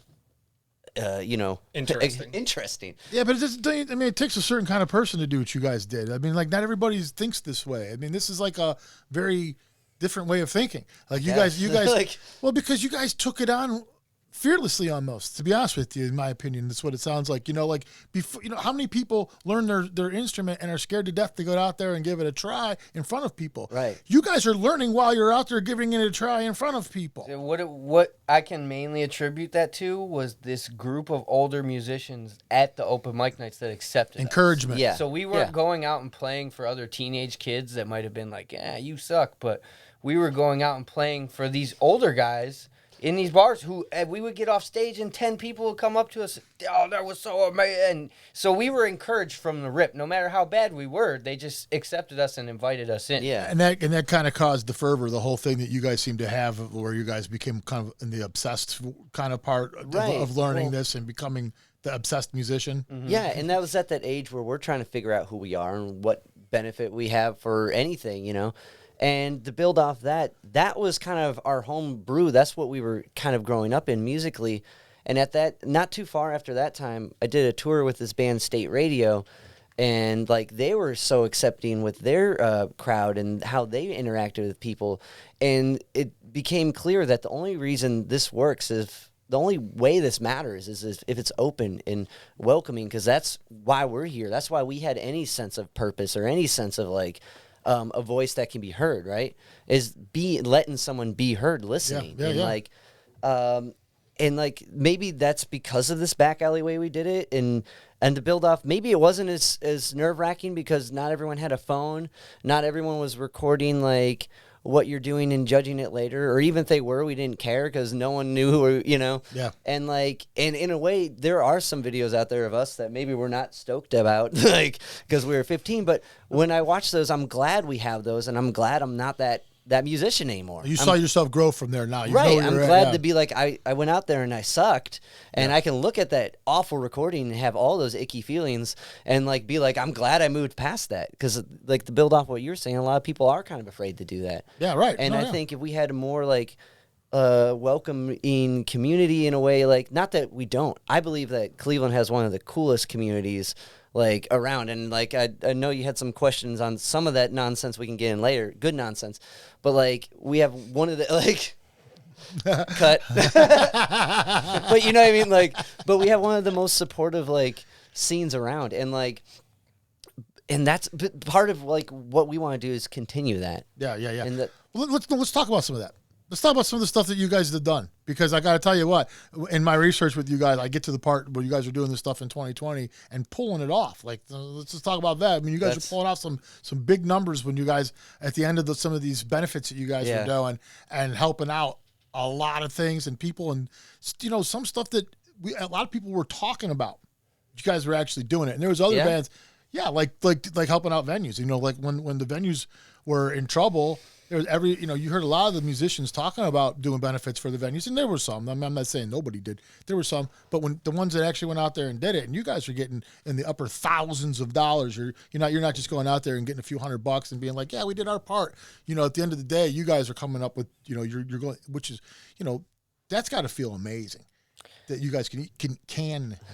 Interesting. Yeah, but it takes a certain kind of person to do what you guys did. I mean, like not everybody thinks this way. I mean, this is like a very different way of thinking. Like you guys, Like- well, because you guys took it on fearlessly almost, to be honest with you, in my opinion. That's what it sounds like. Like before, how many people learn their instrument and are scared to death to go out there and give it a try in front of people. Right. You guys are learning while you're out there giving it a try in front of people. What I can mainly attribute that to was this group of older musicians at the open mic nights that accepted us. Encouragement. Yeah. So we weren't going out and playing for other teenage kids that might have been like, yeah, you suck. But we were going out and playing for these older guys in these bars who we would get off stage and 10 people would come up to us. Oh, that was so amazing. And so we were encouraged from the rip. No matter how bad we were, they just accepted us and invited us in. Yeah. And that kind of caused the fervor, the whole thing that you guys seem to have, where you guys became kind of in the obsessed kind of part of learning this and becoming the obsessed musician. Yeah, and that was at that age where we're trying to figure out who we are and what benefit we have for anything. And to build off that was kind of our home brew. That's what we were kind of growing up in musically. And at that, not too far after that time, I did a tour with this band State Radio, and like they were so accepting with their crowd and how they interacted with people. And it became clear that the only reason this works is the only way this matters is if it's open and welcoming, because that's why we're here. That's why we had any sense of purpose or any sense of like a voice that can be heard, right? Is letting someone be heard, listening. And like maybe that's because of this back alleyway we did it, and to build off, maybe it wasn't as nerve-wracking because not everyone had a phone, not everyone was recording like what you're doing and judging it later, or even if they were, we didn't care because no one knew who, Yeah. And like, and in a way, there are some videos out there of us that maybe we're not stoked about, like, because we were 15. But when I watch those, I'm glad we have those, and I'm glad I'm not that musician anymore. You saw yourself grow from there now. You know Right, where I'm you're at, glad yeah. to be like, I went out there and I sucked, and I can look at that awful recording and have all those icky feelings and like be like, I'm glad I moved past that, because like to build off what you're saying, a lot of people are kind of afraid to do that. Yeah, right. And No, I yeah. think if we had a more like welcoming community in a way, like, not that we don't, I believe that Cleveland has one of the coolest communities like around, and like I know you had some questions on some of that nonsense we can get in later, good nonsense, but like we have one of the like cut but you know what I mean, like, but we have one of the most supportive like scenes around, and like, and that's part of like what we want to do is continue that. Yeah. And that, Well, let's talk about some of that. Let's talk about some of the stuff that you guys have done, because I got to tell you what, in my research with you guys, I get to the part where you guys are doing this stuff in 2020 and pulling it off. Like, let's just talk about that. I mean, you guys are pulling off some big numbers when you guys, at the end of some of these benefits that you guys were doing and helping out a lot of things and people, and some stuff that a lot of people were talking about. You guys were actually doing it. And there was other bands. Yeah, like helping out venues. You know, like when the venues were in trouble, there was you heard a lot of the musicians talking about doing benefits for the venues, and there were some. I'm not saying nobody did. There were some, but when the ones that actually went out there and did it, and you guys are getting in the upper thousands of dollars, you're not just going out there and getting a few $100 and being like, yeah, we did our part. You know, at the end of the day, you guys are coming up with, you're going, which is, that's got to feel amazing that you guys can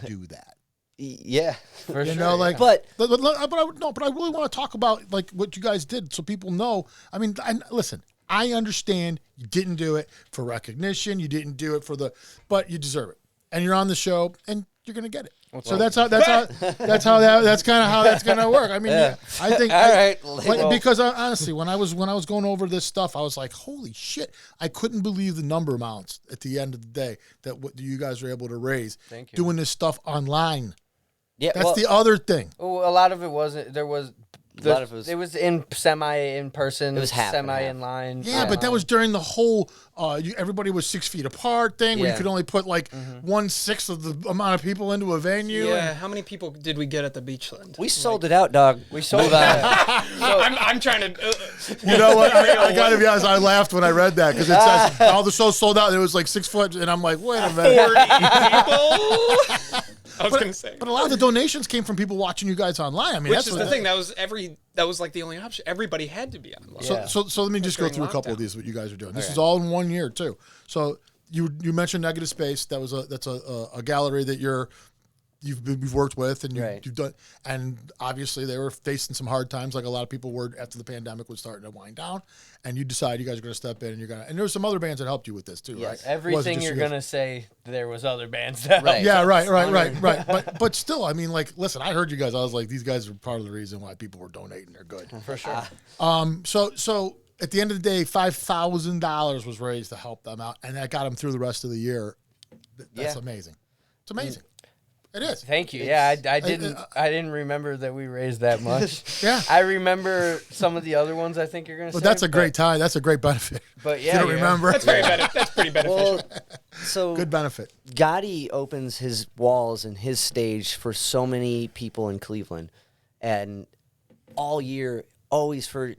do that. Yeah, For sure. Like, but but I really want to talk about like what you guys did so people know. I mean, listen, I understand you didn't do it for recognition, you didn't do it but you deserve it, and you're on the show, and you're gonna get it. So that's kind of how that's gonna work. I mean, Yeah. I think, all right, because honestly, when I was going over this stuff, I was like, holy shit, I couldn't believe the number amounts at the end of the day that what you guys were able to raise doing this stuff online. yeah, That's the other thing. Well, a lot of it wasn't. There was. A lot of it was- It was in person. It was half and semi half. in line. Yeah, but that was during the whole everybody was 6 feet apart thing where you Yeah. could only put like 1/6 of the amount of people into a venue. Yeah, And how many people did we get at the Beachland? we sold it out, dog. We sold that. I'm trying to. you know what? I gotta be honest, I laughed when I read that because it says all the shows sold out and it was like 6 foot, and I'm like, wait a minute. 40 people. I was gonna say. But a lot of the donations came from people watching you guys online. I mean, Which that's is the thing. That was like the only option. Everybody had to be online. Yeah. So let me just go during through a couple of lockdown. these what you guys are doing. This is all in 1 year too. So you mentioned Negative Space. That's a gallery that you've worked with and you've done, and obviously they were facing some hard times like a lot of people were after the pandemic was starting to wind down, and you decide you guys are going to step in and there were some other bands that helped you with this too, right? Everything you're gonna say, there was other bands that helped. Yeah, right. But still, I mean, like, listen, I heard you guys. I was like, these guys are part of the reason why people were donating. They're good. For sure. So at the end of the day, $5,000 was raised to help them out, and that got them through the rest of the year. That's amazing. It's amazing. It is. Thank you. Yeah, I didn't remember that we raised that much. Yeah. I remember some of the other ones. I think you're gonna say. But that's a great time. That's a great benefit. But If you don't remember. That's That's pretty beneficial. Well, so Good benefit. Gotti opens his walls and his stage for so many people in Cleveland, and all year, always for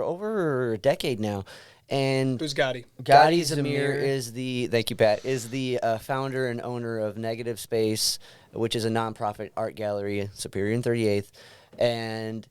over a decade now. And Who's Gotti? Gotti Gotti Zamir Zamir. is thank you, Pat, is the founder and owner of Negative Space, which is a nonprofit art gallery, Superior and 38th, and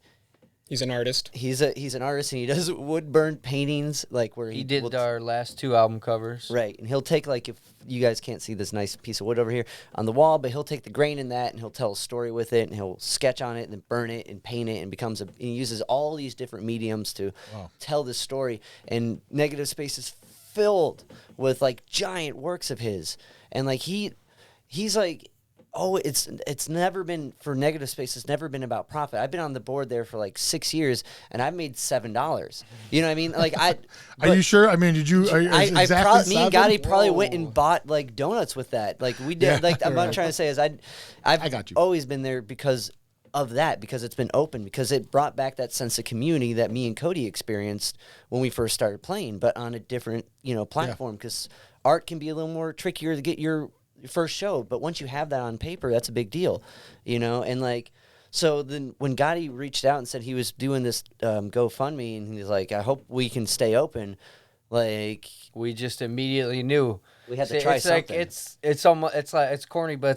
He's an artist. he's an artist, and he does wood burnt paintings, like where He did will our last 2 album covers. right, and he'll take, like, if you guys can't see this nice piece of wood over here on the wall, but he'll take the grain in that and he'll tell a story with it, and he'll sketch on it and then burn it and paint it, and he uses all these different mediums to tell this story. And Negative Space is filled with like giant works of his, and like he's like, oh, it's never been, for Negative Space, it's never been about profit. I've been on the board there for like 6 years, and I've made $7. You know what I mean? Like Are you sure? I mean, did you? Are you me exactly and 7? Gotti probably went and bought like donuts with that. Like we did. Yeah, like I'm not trying to say is I've I got you. always been there because of that, because it's been open, because it brought back that sense of community that me and Cody experienced when we first started playing, but on a different platform. Because art can be a little more trickier to get your first show, but once you have that on paper, that's a big deal, and like. So then when Gotti reached out and said he was doing this GoFundMe, and he's like, I hope we can stay open, like We just immediately knew. we had to try it's something. like it's almost, it's corny, but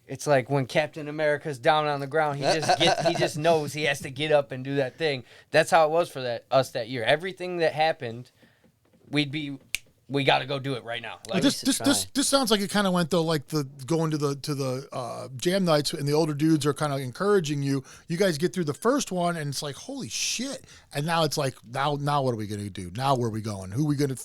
it's like when Captain America's down on the ground, he just knows he has to get up and do that thing. That's how it was for us that year. Everything that happened, we got to go do it right now. Like, This sounds like it kind of went though, like the going to the jam nights, and the older dudes are kind of encouraging you. You guys get through the first one, and it's like, holy shit! And now it's like, now what are we gonna do? Now where are we going? Who are we gonna?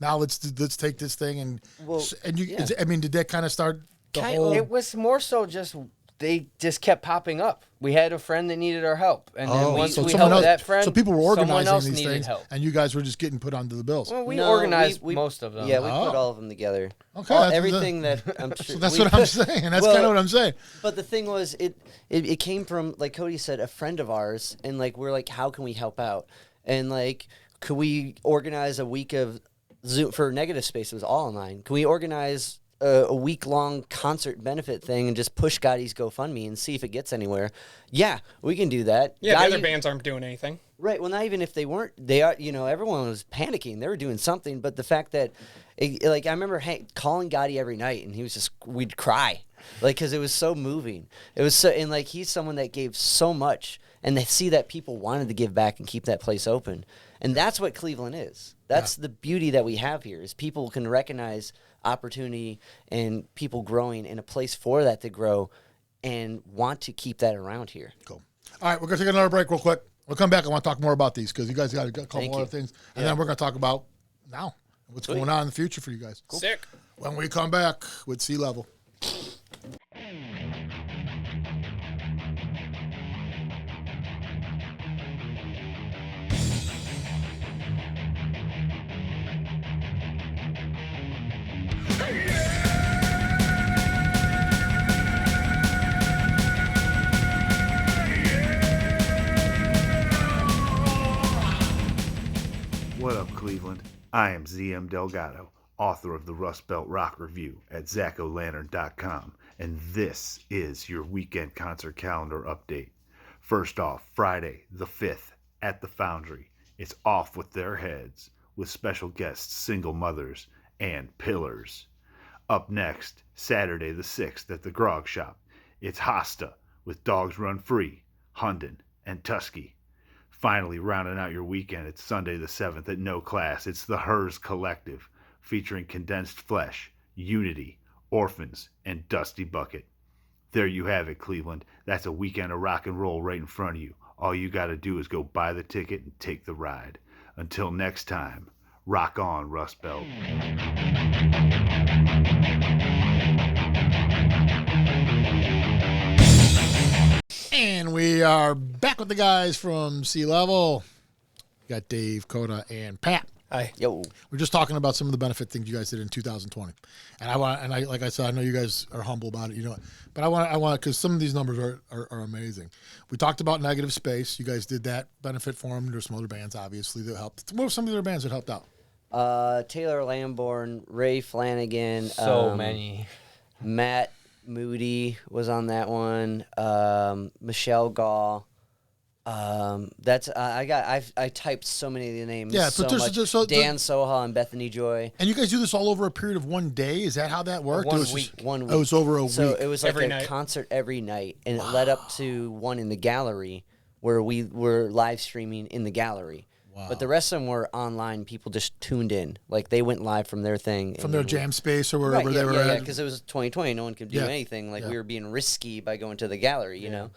Now let's take this thing and I mean, did that kind of start the whole? it was more so just they just kept popping up. We had a friend that needed our help, and then once so we someone helped else- that friend, so people were someone organizing else these needed things, help. and you guys were just getting put onto the bills. Well, we No, organized we- most of them. Yeah, we Oh. put all of them together. Okay, All- that's- everything that I'm sure. So that's we- what I'm saying. That's Well, kind of what I'm saying. But the thing was, it came from, like Cody said, a friend of ours, and like we're like, how can we help out? And like, could we organize a week of Zoom for Negative Space? It was all online. Can we organize a week-long concert benefit thing and just push Gotti's GoFundMe and see if it gets anywhere. Yeah, we can do that. Yeah, Gotti, the other bands aren't doing anything. Right. Well, not even if they weren't, they are. Everyone was panicking. They were doing something, but the fact that, I remember calling Gotti every night, and we'd cry, because it was so moving. It was so, and he's someone that gave so much, and they see that people wanted to give back and keep that place open, and that's what Cleveland is. That's the beauty that we have here is people can recognize opportunity and people growing in a place for that to grow, and want to keep that around here. Cool. All right, we're gonna take another break real quick. We'll come back. I want to talk more about these because you guys got a couple other things. And then we're going to talk about now what's going on in the future for you guys. Cool. Sick. When we come back with Sea Level. What up, Cleveland? I am ZM Delgado, author of the Rust Belt Rock Review at ZachOLantern.com, and this is your weekend concert calendar update. First off, Friday the 5th at the Foundry. It's Off With Their Heads, with special guests Single Mothers and Pillars. Up next, Saturday the 6th at the Grog Shop. It's Hosta, with Dogs Run Free, Hunden, and Tusky. Finally, rounding out your weekend, it's Sunday the 7th at No Class. It's the Hers Collective, featuring Condensed Flesh, Unity, Orphans, and Dusty Bucket. There you have it, Cleveland. That's a weekend of rock and roll right in front of you. All you gotta do is go buy the ticket and take the ride. Until next time, rock on, Rust Belt. And we are back with the guys from Sea Level. We got Dave, Coda, and Pat. Hi. Yo. We're just talking about some of the benefit things you guys did in 2020. And like I said, I know you guys are humble about it, but I want because some of these numbers are amazing. We talked about Negative Space. You guys did that benefit for them. There's some other bands, obviously, that helped. What were some of the other bands that helped out? Taylor Lamborn, Ray Flanagan. So many. Matt Moody was on that one. Michelle Gall. I typed so many of the names. Yeah, so but much. Dan Soha and Bethany Joy. And you guys do this all over a period of one day? Is that how that worked? One It was week. It was over a week. So it was like Every a night. concert every night, and it led up to one in the gallery where we were live streaming in the gallery. Wow. But the rest of them were online. People just tuned in, like they went live from their thing, From their jam space or wherever they were Yeah, at. because it was 2020. No one could do anything. Like we were being risky by going to the gallery, you know,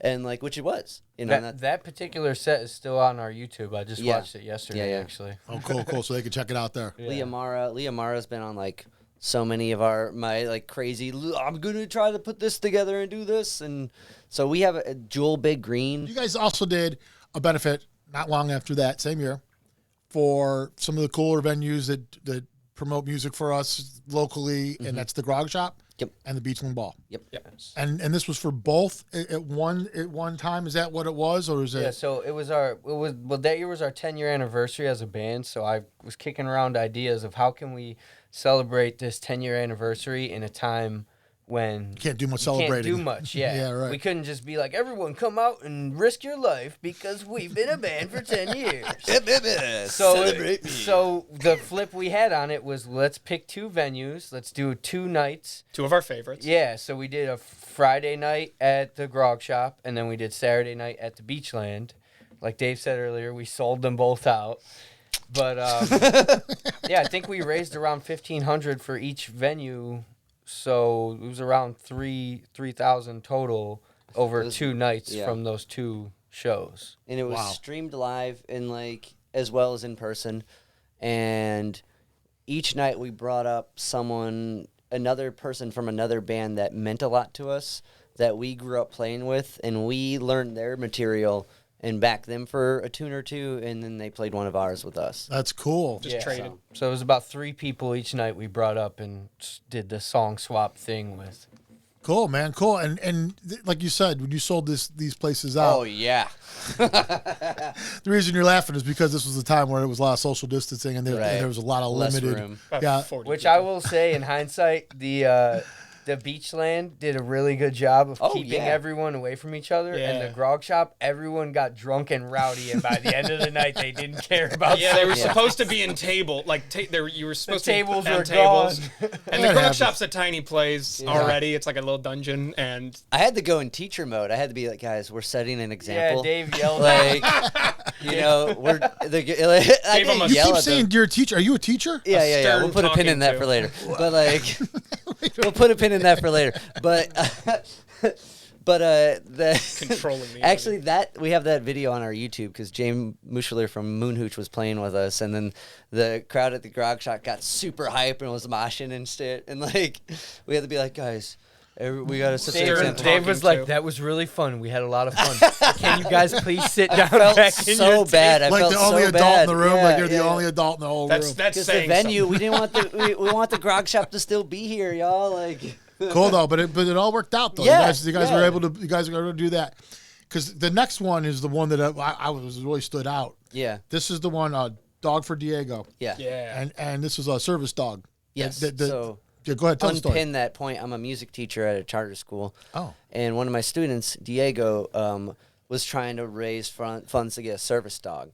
and which it was. That particular set is still on our YouTube. I just watched it yesterday, actually. Oh, cool. So they can check it out there. Leah Mara's been on so many of my crazy. I'm gonna try to put this together and do this, and so we have a Jewel Big Green. You guys also did a benefit not long after that, same year, for some of the cooler venues that promote music for us locally, and that's the Grog Shop and the Beachland Ball. Yep. And this was for both at one time. Is that what it was, or is it? Yeah, so that year was our 10-year anniversary as a band. So I was kicking around ideas of how can we celebrate this 10-year anniversary in a time when You can't do much you celebrating. can't do much. Yeah, Yeah, right. We couldn't just be like, everyone come out and risk your life because we've been a band for 10 years. So the flip we had on it was let's pick two venues. Let's do 2 nights. Two of our favorites. Yeah, so we did a Friday night at the Grog Shop, and then we did Saturday night at the Beachland. Like Dave said earlier, we sold them both out. But yeah, I think we raised around $1,500 for each venue, so it was around 3,000 total over 2 nights from those 2 shows. And it was streamed live and as well as in person. And each night we brought up another person from another band that meant a lot to us, that we grew up playing with, and we learned their material and backed them for a tune or two, and then they played one of ours with us. That's cool. Just traded. So it was about 3 people each night we brought up and did the song swap thing with. Cool, man. Cool. Like you said, when you sold these places out, Oh yeah. the reason you're laughing is because this was the time where it was a lot of social distancing and there was a lot of Less limited. room. About Yeah. 40 Which people. I will say, in hindsight, the Beachland did a really good job of keeping yeah. everyone away from each other. And Yeah. the grog shop, everyone got drunk and rowdy, and by the end of the night, they didn't care about. Yeah, they were Yeah. supposed to be in table, you were supposed to tables be on were tables, gone. and That the grog happens. shop's a tiny place already. It's like a little dungeon, and I had to go in teacher mode. I had to be like, guys, we're setting an Yeah, example. Dave yelled. Like, you know, we're. I him didn't a- You yell keep at saying them. you're a teacher. Are you a teacher? Yeah, yeah. stern We'll put a pin in talking that to. for later. But like, we'll put a pin in that for later. But, the controlling the actually that we have that video on our YouTube because James Muschler from Moonhooch was playing with us, and then the crowd at the grog shop got super hype and was moshing and shit, and like we had to be like, guys, we gotta set the Stern example. Dave was talking like, to. "That was really fun. We had a lot of fun. Can you guys please sit down felt back in so your bad. I Like felt the only so adult bad. in the room. Yeah, Like you're the yeah. only adult in the whole That's room. that's Because the saying venue, something. we didn't want we want the grog shop to still be here, y'all. Like, Cool though, but it all worked out though. Yeah, you guys yeah. were able to do that. Because the next one is the one that I was really stood out. yeah, This is the one, Dog for Diego, yeah, Yeah, and this is a service dog. yes. So yeah, go ahead, tell the story. Unpin that point. I'm a music teacher at a charter school. Oh. And one of my students, Diego, was trying to raise funds to get a service dog,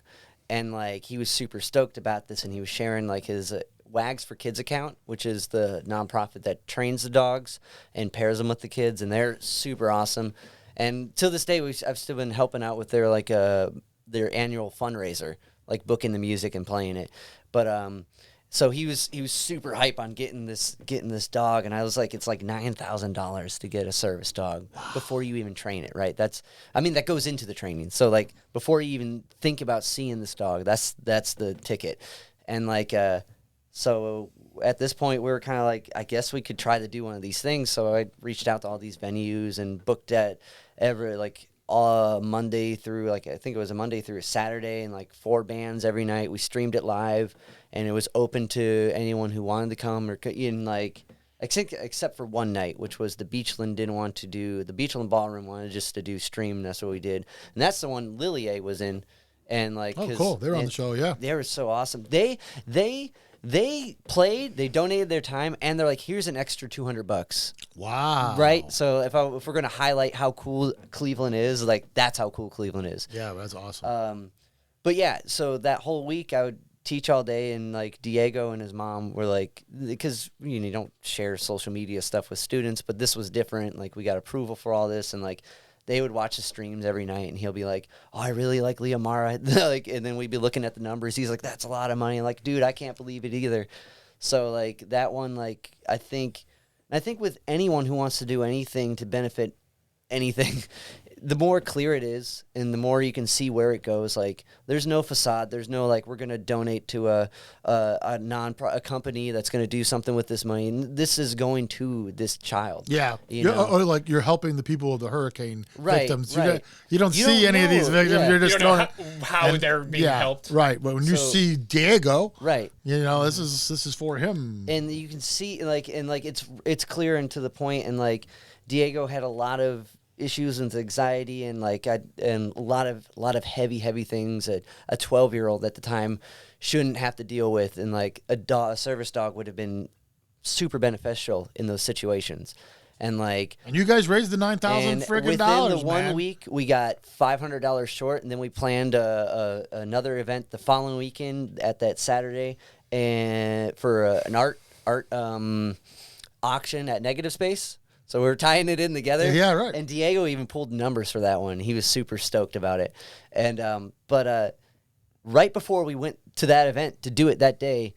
and like he was super stoked about this, and he was sharing like his Wags for Kids account, which is the nonprofit that trains the dogs and pairs them with the kids, and they're super awesome. And to this day, I've still been helping out with their their annual fundraiser, like booking the music and playing it. But so he was super hype on getting this dog, and I was like, it's like $9,000 to get a service dog before you even train it, right? That goes into the training. So like before you even think about seeing this dog, that's the ticket, and like so at this point we were kind of like, I guess we could try to do one of these things. So I reached out to all these venues and booked at every Monday through I think it was a Monday through a Saturday, and like 4 bands every night. We streamed it live, and it was open to anyone who wanted to come, or in like except for one night, which was the Beachland didn't want to do. The Beachland Ballroom wanted just to do stream. That's what we did, and that's the one Lillier was in, and like Oh, cool. They were on the show. Yeah. they were so awesome. They played, they donated their time, and they're like, here's an extra $200. Wow. Right? So if we're going to highlight how cool Cleveland is, like that's how cool Cleveland is. Yeah, that's awesome. But yeah, so that whole week I would teach all day, and like Diego and his mom were like, because you don't share social media stuff with students, but this was different. Like we got approval for all this, and like they would watch the streams every night, and he'll be like, "Oh, I really like Leah Mara," like, and then we'd be looking at the numbers. He's like, "That's a lot of money." I'm like, dude, I can't believe it either. So like that one, like I think with anyone who wants to do anything to benefit anything, the more clear it is, and the more you can see where it goes. Like there's no facade. There's no like we're gonna donate to a company that's gonna do something with this money. And this is going to this child. Yeah, you know? or like you're helping the people of the hurricane Right, victims. right. You don't You see don't any of these know, victims. yeah. You're you just don't know throwing how they're being helped. Right, but when you So- see Diego, Right. this is for him. And you can see it's clear and to the point, and like Diego had a lot of issues with anxiety, and and a lot of heavy things that a 12-year-old at the time shouldn't have to deal with, and like a service dog would have been super beneficial in those situations. And like, And you guys raised the $9,000 freaking within dollars, the one man. week, we got $500 short, and then we planned another event the following weekend at that Saturday, and for an art auction at Negative Space. So we were tying it in together. Yeah, right. And Diego even pulled numbers for that one. He was super stoked about it. And but right before we went to that event to do it that day,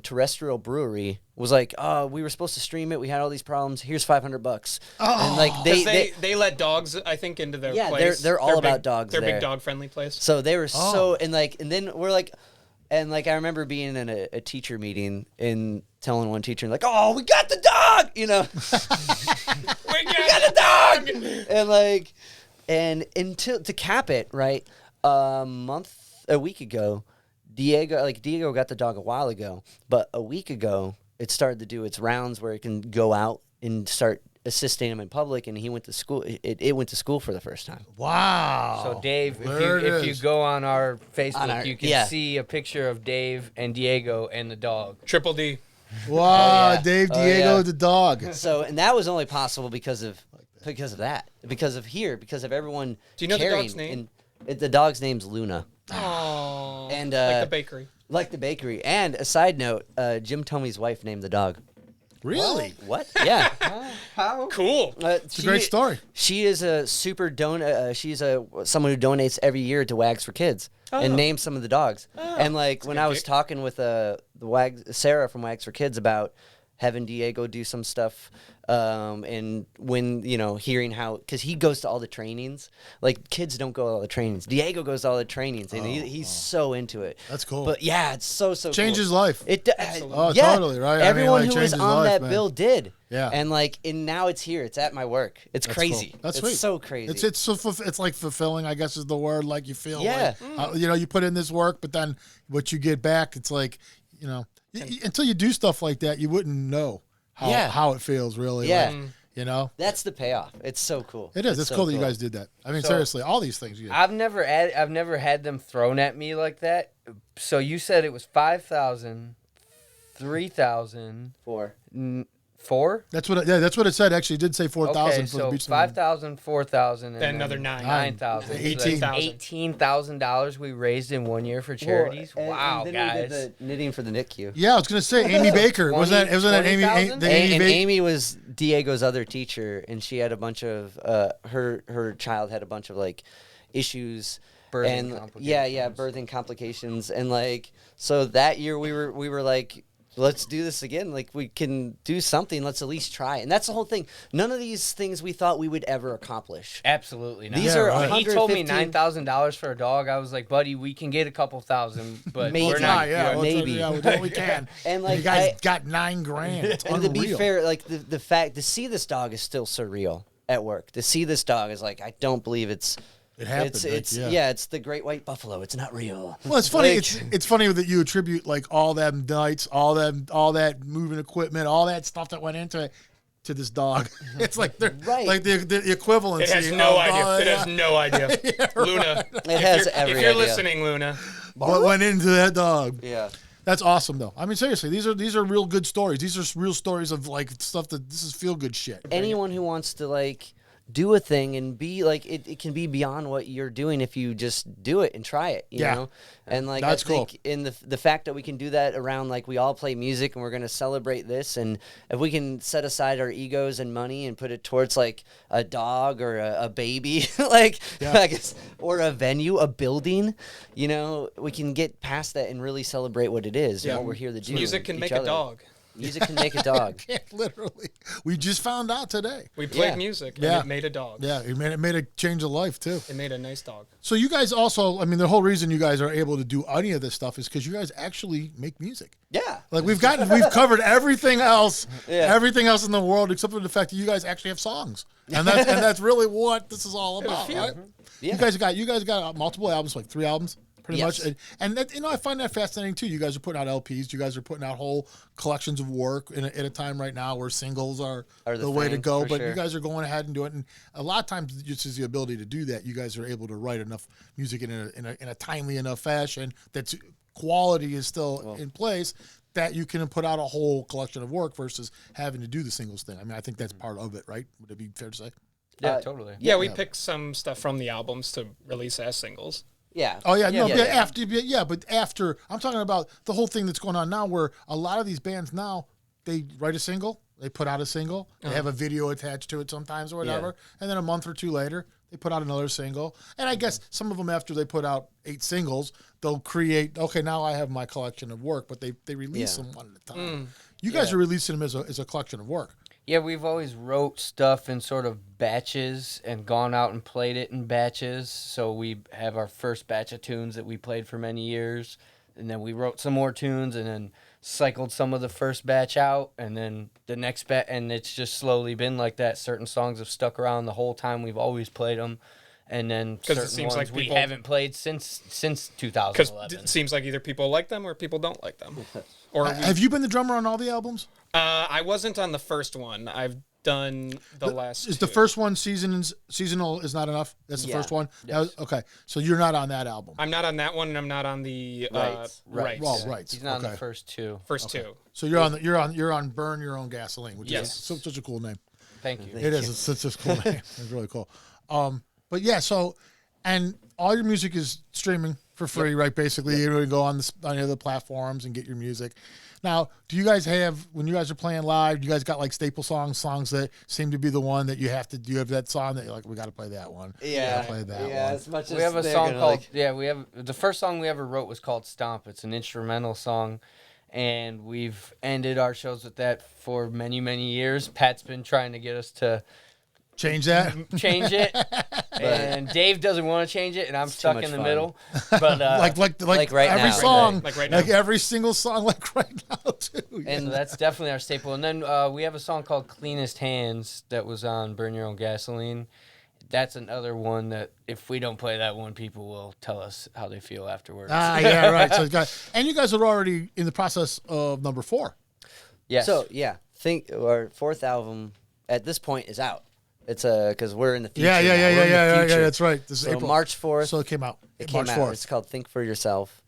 Terrestrial Brewery was like, "Oh, we were supposed to stream it. We had all these problems. Here's $500." And like 'Cause they let dogs, I think, into their Yeah, place. they're all about big, dogs They're there. big dog friendly place. So they were and then we're like, and like I remember being in a teacher meeting and telling one teacher like, "Oh, we got the dog," We got the dog, and like, and until to cap it, right, a week ago, Diego got the dog a while ago, but a week ago it started to do its rounds where it can go out and start assisting him in public, and he went to school. It went to school for the first time. Wow. So Dave, There it if you is. go on our Facebook, you can yeah. see a picture of Dave and Diego and the dog. Triple D. Wow, yeah. Dave Oh, Diego yeah. the dog. So, and that was only possible because of that, because of everyone. Do you know the caring. dog's name? And the dog's name's Luna. Oh. And Like the bakery. Like the bakery. And a side note, Jim Tomey's wife named the dog. Really? What? Yeah. How? Cool. It's a great story. She is a super she's someone who donates every year to Wags for Kids and names some of the dogs. And like when I was talking with the Sarah from Wags for Kids about having Diego do some stuff, and when hearing how, because he goes to all the trainings, like kids don't go to all the trainings. Diego goes to all the trainings, and he's so into it. That's cool. But yeah, it's so Change cool. his life. Oh, yeah, totally, right? I mean, Everyone like, who was change his on life, that man. bill did. Yeah. And now it's here. It's at my work. It's That's crazy. cool. That's it's sweet. so crazy. It's like fulfilling, I guess is the word. Like you feel, Yeah. like, you put in this work, but then what you get back, it's like, until you do stuff like that, you wouldn't know how it feels really. Yeah. Like, That's the payoff. It's so cool. it is. It's so cool that you guys did that. I mean, So- seriously, all these things. You I've never had them thrown at me like that. So you said it was 5,000, 3,000, 4. 4? that's what it said. Actually, it did say 4,000 Okay, for the so beach. 5,000, 4,000, and Then another 9. 9,000. 18. So that's $18,000 we raised in 1 year for charities. Wow, and then guys. we did the knitting for the NICU. Yeah, I was gonna say Amy Baker. Wasn't that Amy? 20,000? And Baker? Amy was Diego's other teacher, and she had a bunch of her child had a bunch of like issues. Birthing and complications. birthing complications, and like so that year we were like, let's do this again. Like we can do something. Let's at least try. And that's the whole thing. None of these things we thought we would ever accomplish. Absolutely not. These Yeah, are right. When he told me 115 $9,000 for a dog, I was like, buddy, we can get a couple thousand, but Maybe. we're not. Yeah, maybe. Yeah, we'll do what we can. And, You like, guys I- got $9,000. It's And unreal. to be fair, like the fact to see this dog is still surreal at work. To see this dog is like, I don't believe it happened. It's like, it's the great white buffalo. It's not real. Well, it's funny. Like- It's funny that you attribute like all them nights, all that moving equipment, all that stuff that went into it to this dog. It's like they're Right. like the equivalency. It has no of, idea. It has no idea. Luna. It has every If you're idea. listening, Luna. what went into that dog. Yeah. That's awesome, though. I mean, seriously, these are real good stories. These are real stories of like stuff that this is feel good shit. Anyone who wants to like do a thing and be like it can be beyond what you're doing if you just do it and try it, you Yeah. know? And like That's I think in the fact that we can do that around like we all play music and we're gonna celebrate this, and if we can set aside our egos and money and put it towards like a dog or a baby, like I guess, or a venue, a building, we can get past that and really celebrate what it is and what we're here to do. Music and can each make other. a dog. Music can make a dog. Yeah, literally. We just found out today. We played Yeah. music, and Yeah. it made a dog. Yeah, it made a change of life too. It made a nice dog. So you guys also, I mean, the whole reason you guys are able to do any of this stuff is because you guys actually make music. Yeah. Like we've covered everything else, Yeah. everything else in the world except for the fact that you guys actually have songs, and that's really what this is all about, right? Yeah. You guys got multiple albums, like 3 albums, pretty Yes. much, and that, I find that fascinating too. You guys are putting out LPs, you guys are putting out whole collections of work in a time right now where singles are the way to thing, go, for but sure. you guys are going ahead and doing it, and a lot of times just is the ability to do that. You guys are able to write enough music in a timely enough fashion that's quality is still in place, that you can put out a whole collection of work versus having to do the singles thing. I mean, I think that's part of it, right? Would it be fair to say? Yeah, totally. Yeah, we picked some stuff from the albums to release as singles. Yeah. Oh yeah, no, yeah, yeah, yeah. but after I'm talking about the whole thing that's going on now, where a lot of these bands now they write a single, they put out a single, they have a video attached to it sometimes or whatever, and then a month or two later they put out another single, and I guess some of them after they put out 8 singles, they'll create. Okay, now I have my collection of work, but they release them one at a time. You guys are releasing them as a collection of work. Yeah, we've always wrote stuff in sort of batches and gone out and played it in batches. So we have our first batch of tunes that we played for many years, and then we wrote some more tunes and then cycled some of the first batch out, and then the next batch, and it's just slowly been like that. Certain songs have stuck around the whole time we've always played them, and then 'Cause it certain seems ones like we people- haven't played since Because 2011. it seems like either people like them or people don't like them. Or Have you been the drummer on all the albums? I wasn't on the first one. I've done the last. Is the first one seasonal is not enough? That's the first one. Yes. Okay, so you're not on that album. I'm not on that one, and I'm not on the Rights. rights. Well, right. He's not on the first two. First two. So you're on Burn Your Own Gasoline, which Yes. is such a cool name. Thank you. It is. It's such a cool name. It's really cool. But yeah, so and all your music is streaming for free, right? Basically, you can go on any of the platforms and get your music. Now, do you guys have, when you guys are playing live, do you guys got like staple songs that seem to be the one that you have to, do you have that song that you're like, we got to play that one? Yeah. Play that one. As much as We have a they're song gonna, called like, we have the first song we ever wrote was called Stomp. It's an instrumental song, and we've ended our shows with that for many, many years. Pat's been trying to get us to Change that? change it, and Dave doesn't want to change it, and I'm stuck much in the fun. middle. But like right every now. song, Like right now. like every single song, like right now too. and that's definitely our staple. And then we have a song called Cleanest Hands that was on Burn Your Own Gasoline. That's another one that if we don't play that one, people will tell us how they feel afterwards. Yeah, right. So and you guys are already in the process of number 4. Yes. So yeah, think our 4th album at this point is out. It's because we're in the future. Yeah. now. We're in the future. That's right. This is So April. March 4th. So it came out. it March came out. 4th. It's called Think for Yourself,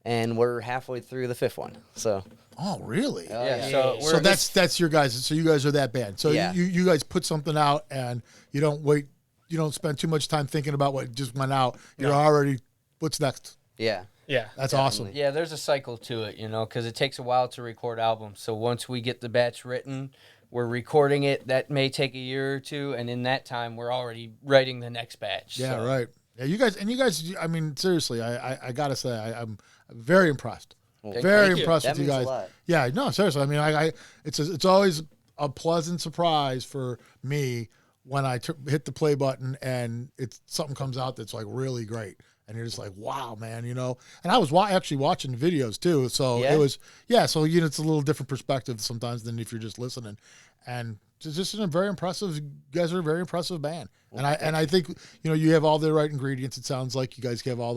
and we're halfway through the 5th one. So Oh, really? yeah. yeah. So That's your guys. So you guys are that band. So Yeah. you guys put something out and you don't wait. You don't spend too much time thinking about what just went out. You're already. What's next? yeah. Yeah. That's awesome. Yeah, there's a cycle to it, because it takes a while to record albums. So once we get the batch written, we're recording it. That may take a year or two, and in that time, we're already writing the next batch. Yeah, So, right. Yeah, you guys. I mean, seriously, I gotta say, I'm very impressed. Very thank you. impressed That with you means a guys. lot. Yeah, no, seriously. I mean, it's always a pleasant surprise for me when I hit the play button and something comes out that's like really great. And you're just like, wow, man, And I was actually watching videos too. So Yeah? it was, so, it's a little different perspective sometimes than if you're just listening. And it's just a very impressive, you guys are a very impressive band. Well, and I think, you have all the right ingredients. It sounds like you guys have all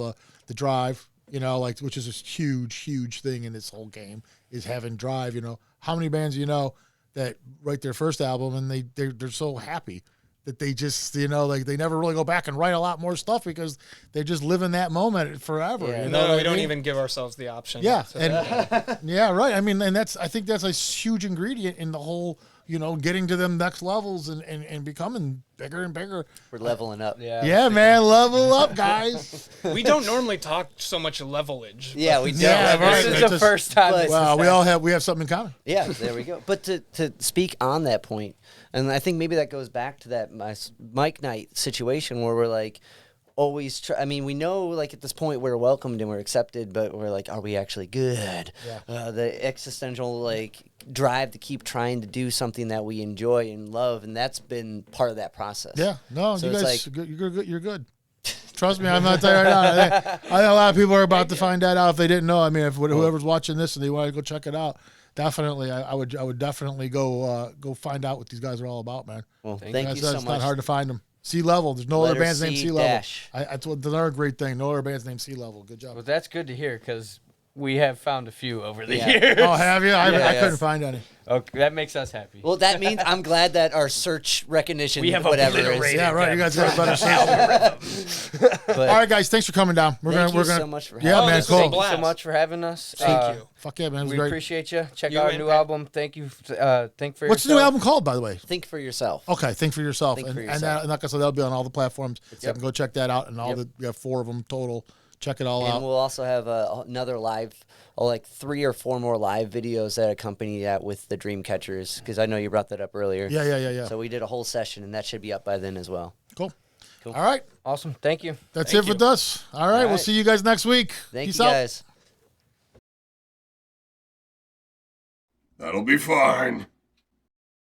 the drive, which is a huge, huge thing in this whole game is having drive, How many bands that write their first album and they're so happy that they just, they never really go back and write a lot more stuff because they just live in that moment forever. Yeah. You know No, what we I don't mean? even give ourselves the option. Yeah, So- and yeah, right. I mean, and I think that's a huge ingredient in the whole, getting to them next levels and becoming bigger and bigger. We're leveling up. Yeah, man, level up, guys. we don't normally talk so much levelage. Yeah, we do. Yeah, right. This is It's the just- first time. But- this Well, has we have something in common. Yeah, there we go. But to speak on that point, and I think maybe that goes back to that Mike Night situation where we're like always we know like at this point we're welcomed and we're accepted, but we're like, are we actually good? Yeah. The existential like drive to keep trying to do something that we enjoy and love, and that's been part of that process. Yeah, no, So you it's guys, like- you're good. You're good. Trust me, I'm not telling you right now. I know a lot of people are about to find that out if they didn't know. I mean, if whoever's watching this and they want to go check it out, definitely, I would definitely go find out what these guys are all about, man. Well, Thank thank you It's so not much. hard to find them. Sea Level. There's no other Letter bands named C Sea Level. dash. That's another great thing. No other bands named Sea Level. Good job. Well, that's good to hear because we have found a few over the Yeah. years. Oh, have you? I Yeah. couldn't find any. Okay, that makes us happy. Well, that means I'm glad that our search recognition, We have whatever is. obliterated Yeah, right. You guys got a better sense. But All right, guys. Thanks for coming down. We're thank gonna. you so much for Yeah, having man. this was a Cool. blast. Thank you so much for having us. Thank you. Fuck yeah, man. It was We great. appreciate you. Check You out our and new Pat. album. Thank you. Think for What's the yourself. new album called, by the way? Think for yourself. Okay, Think for Yourself. Think for And Yourself. like I said, that'll be on all the platforms. So you Yep. can go check that out. And all Yep. we have 4 of them total. Check it all And out. we'll also have another live, like 3 or 4 more live videos that accompany that with the Dream Catchers, because I know you brought that up earlier. Yeah. So we did a whole session, and that should be up by then as well. Cool. Cool. All right. Awesome. Thank you. That's Thank it you. with us. All right. We'll right. see you guys next week. Thank Peace you, out. guys. That'll be fine.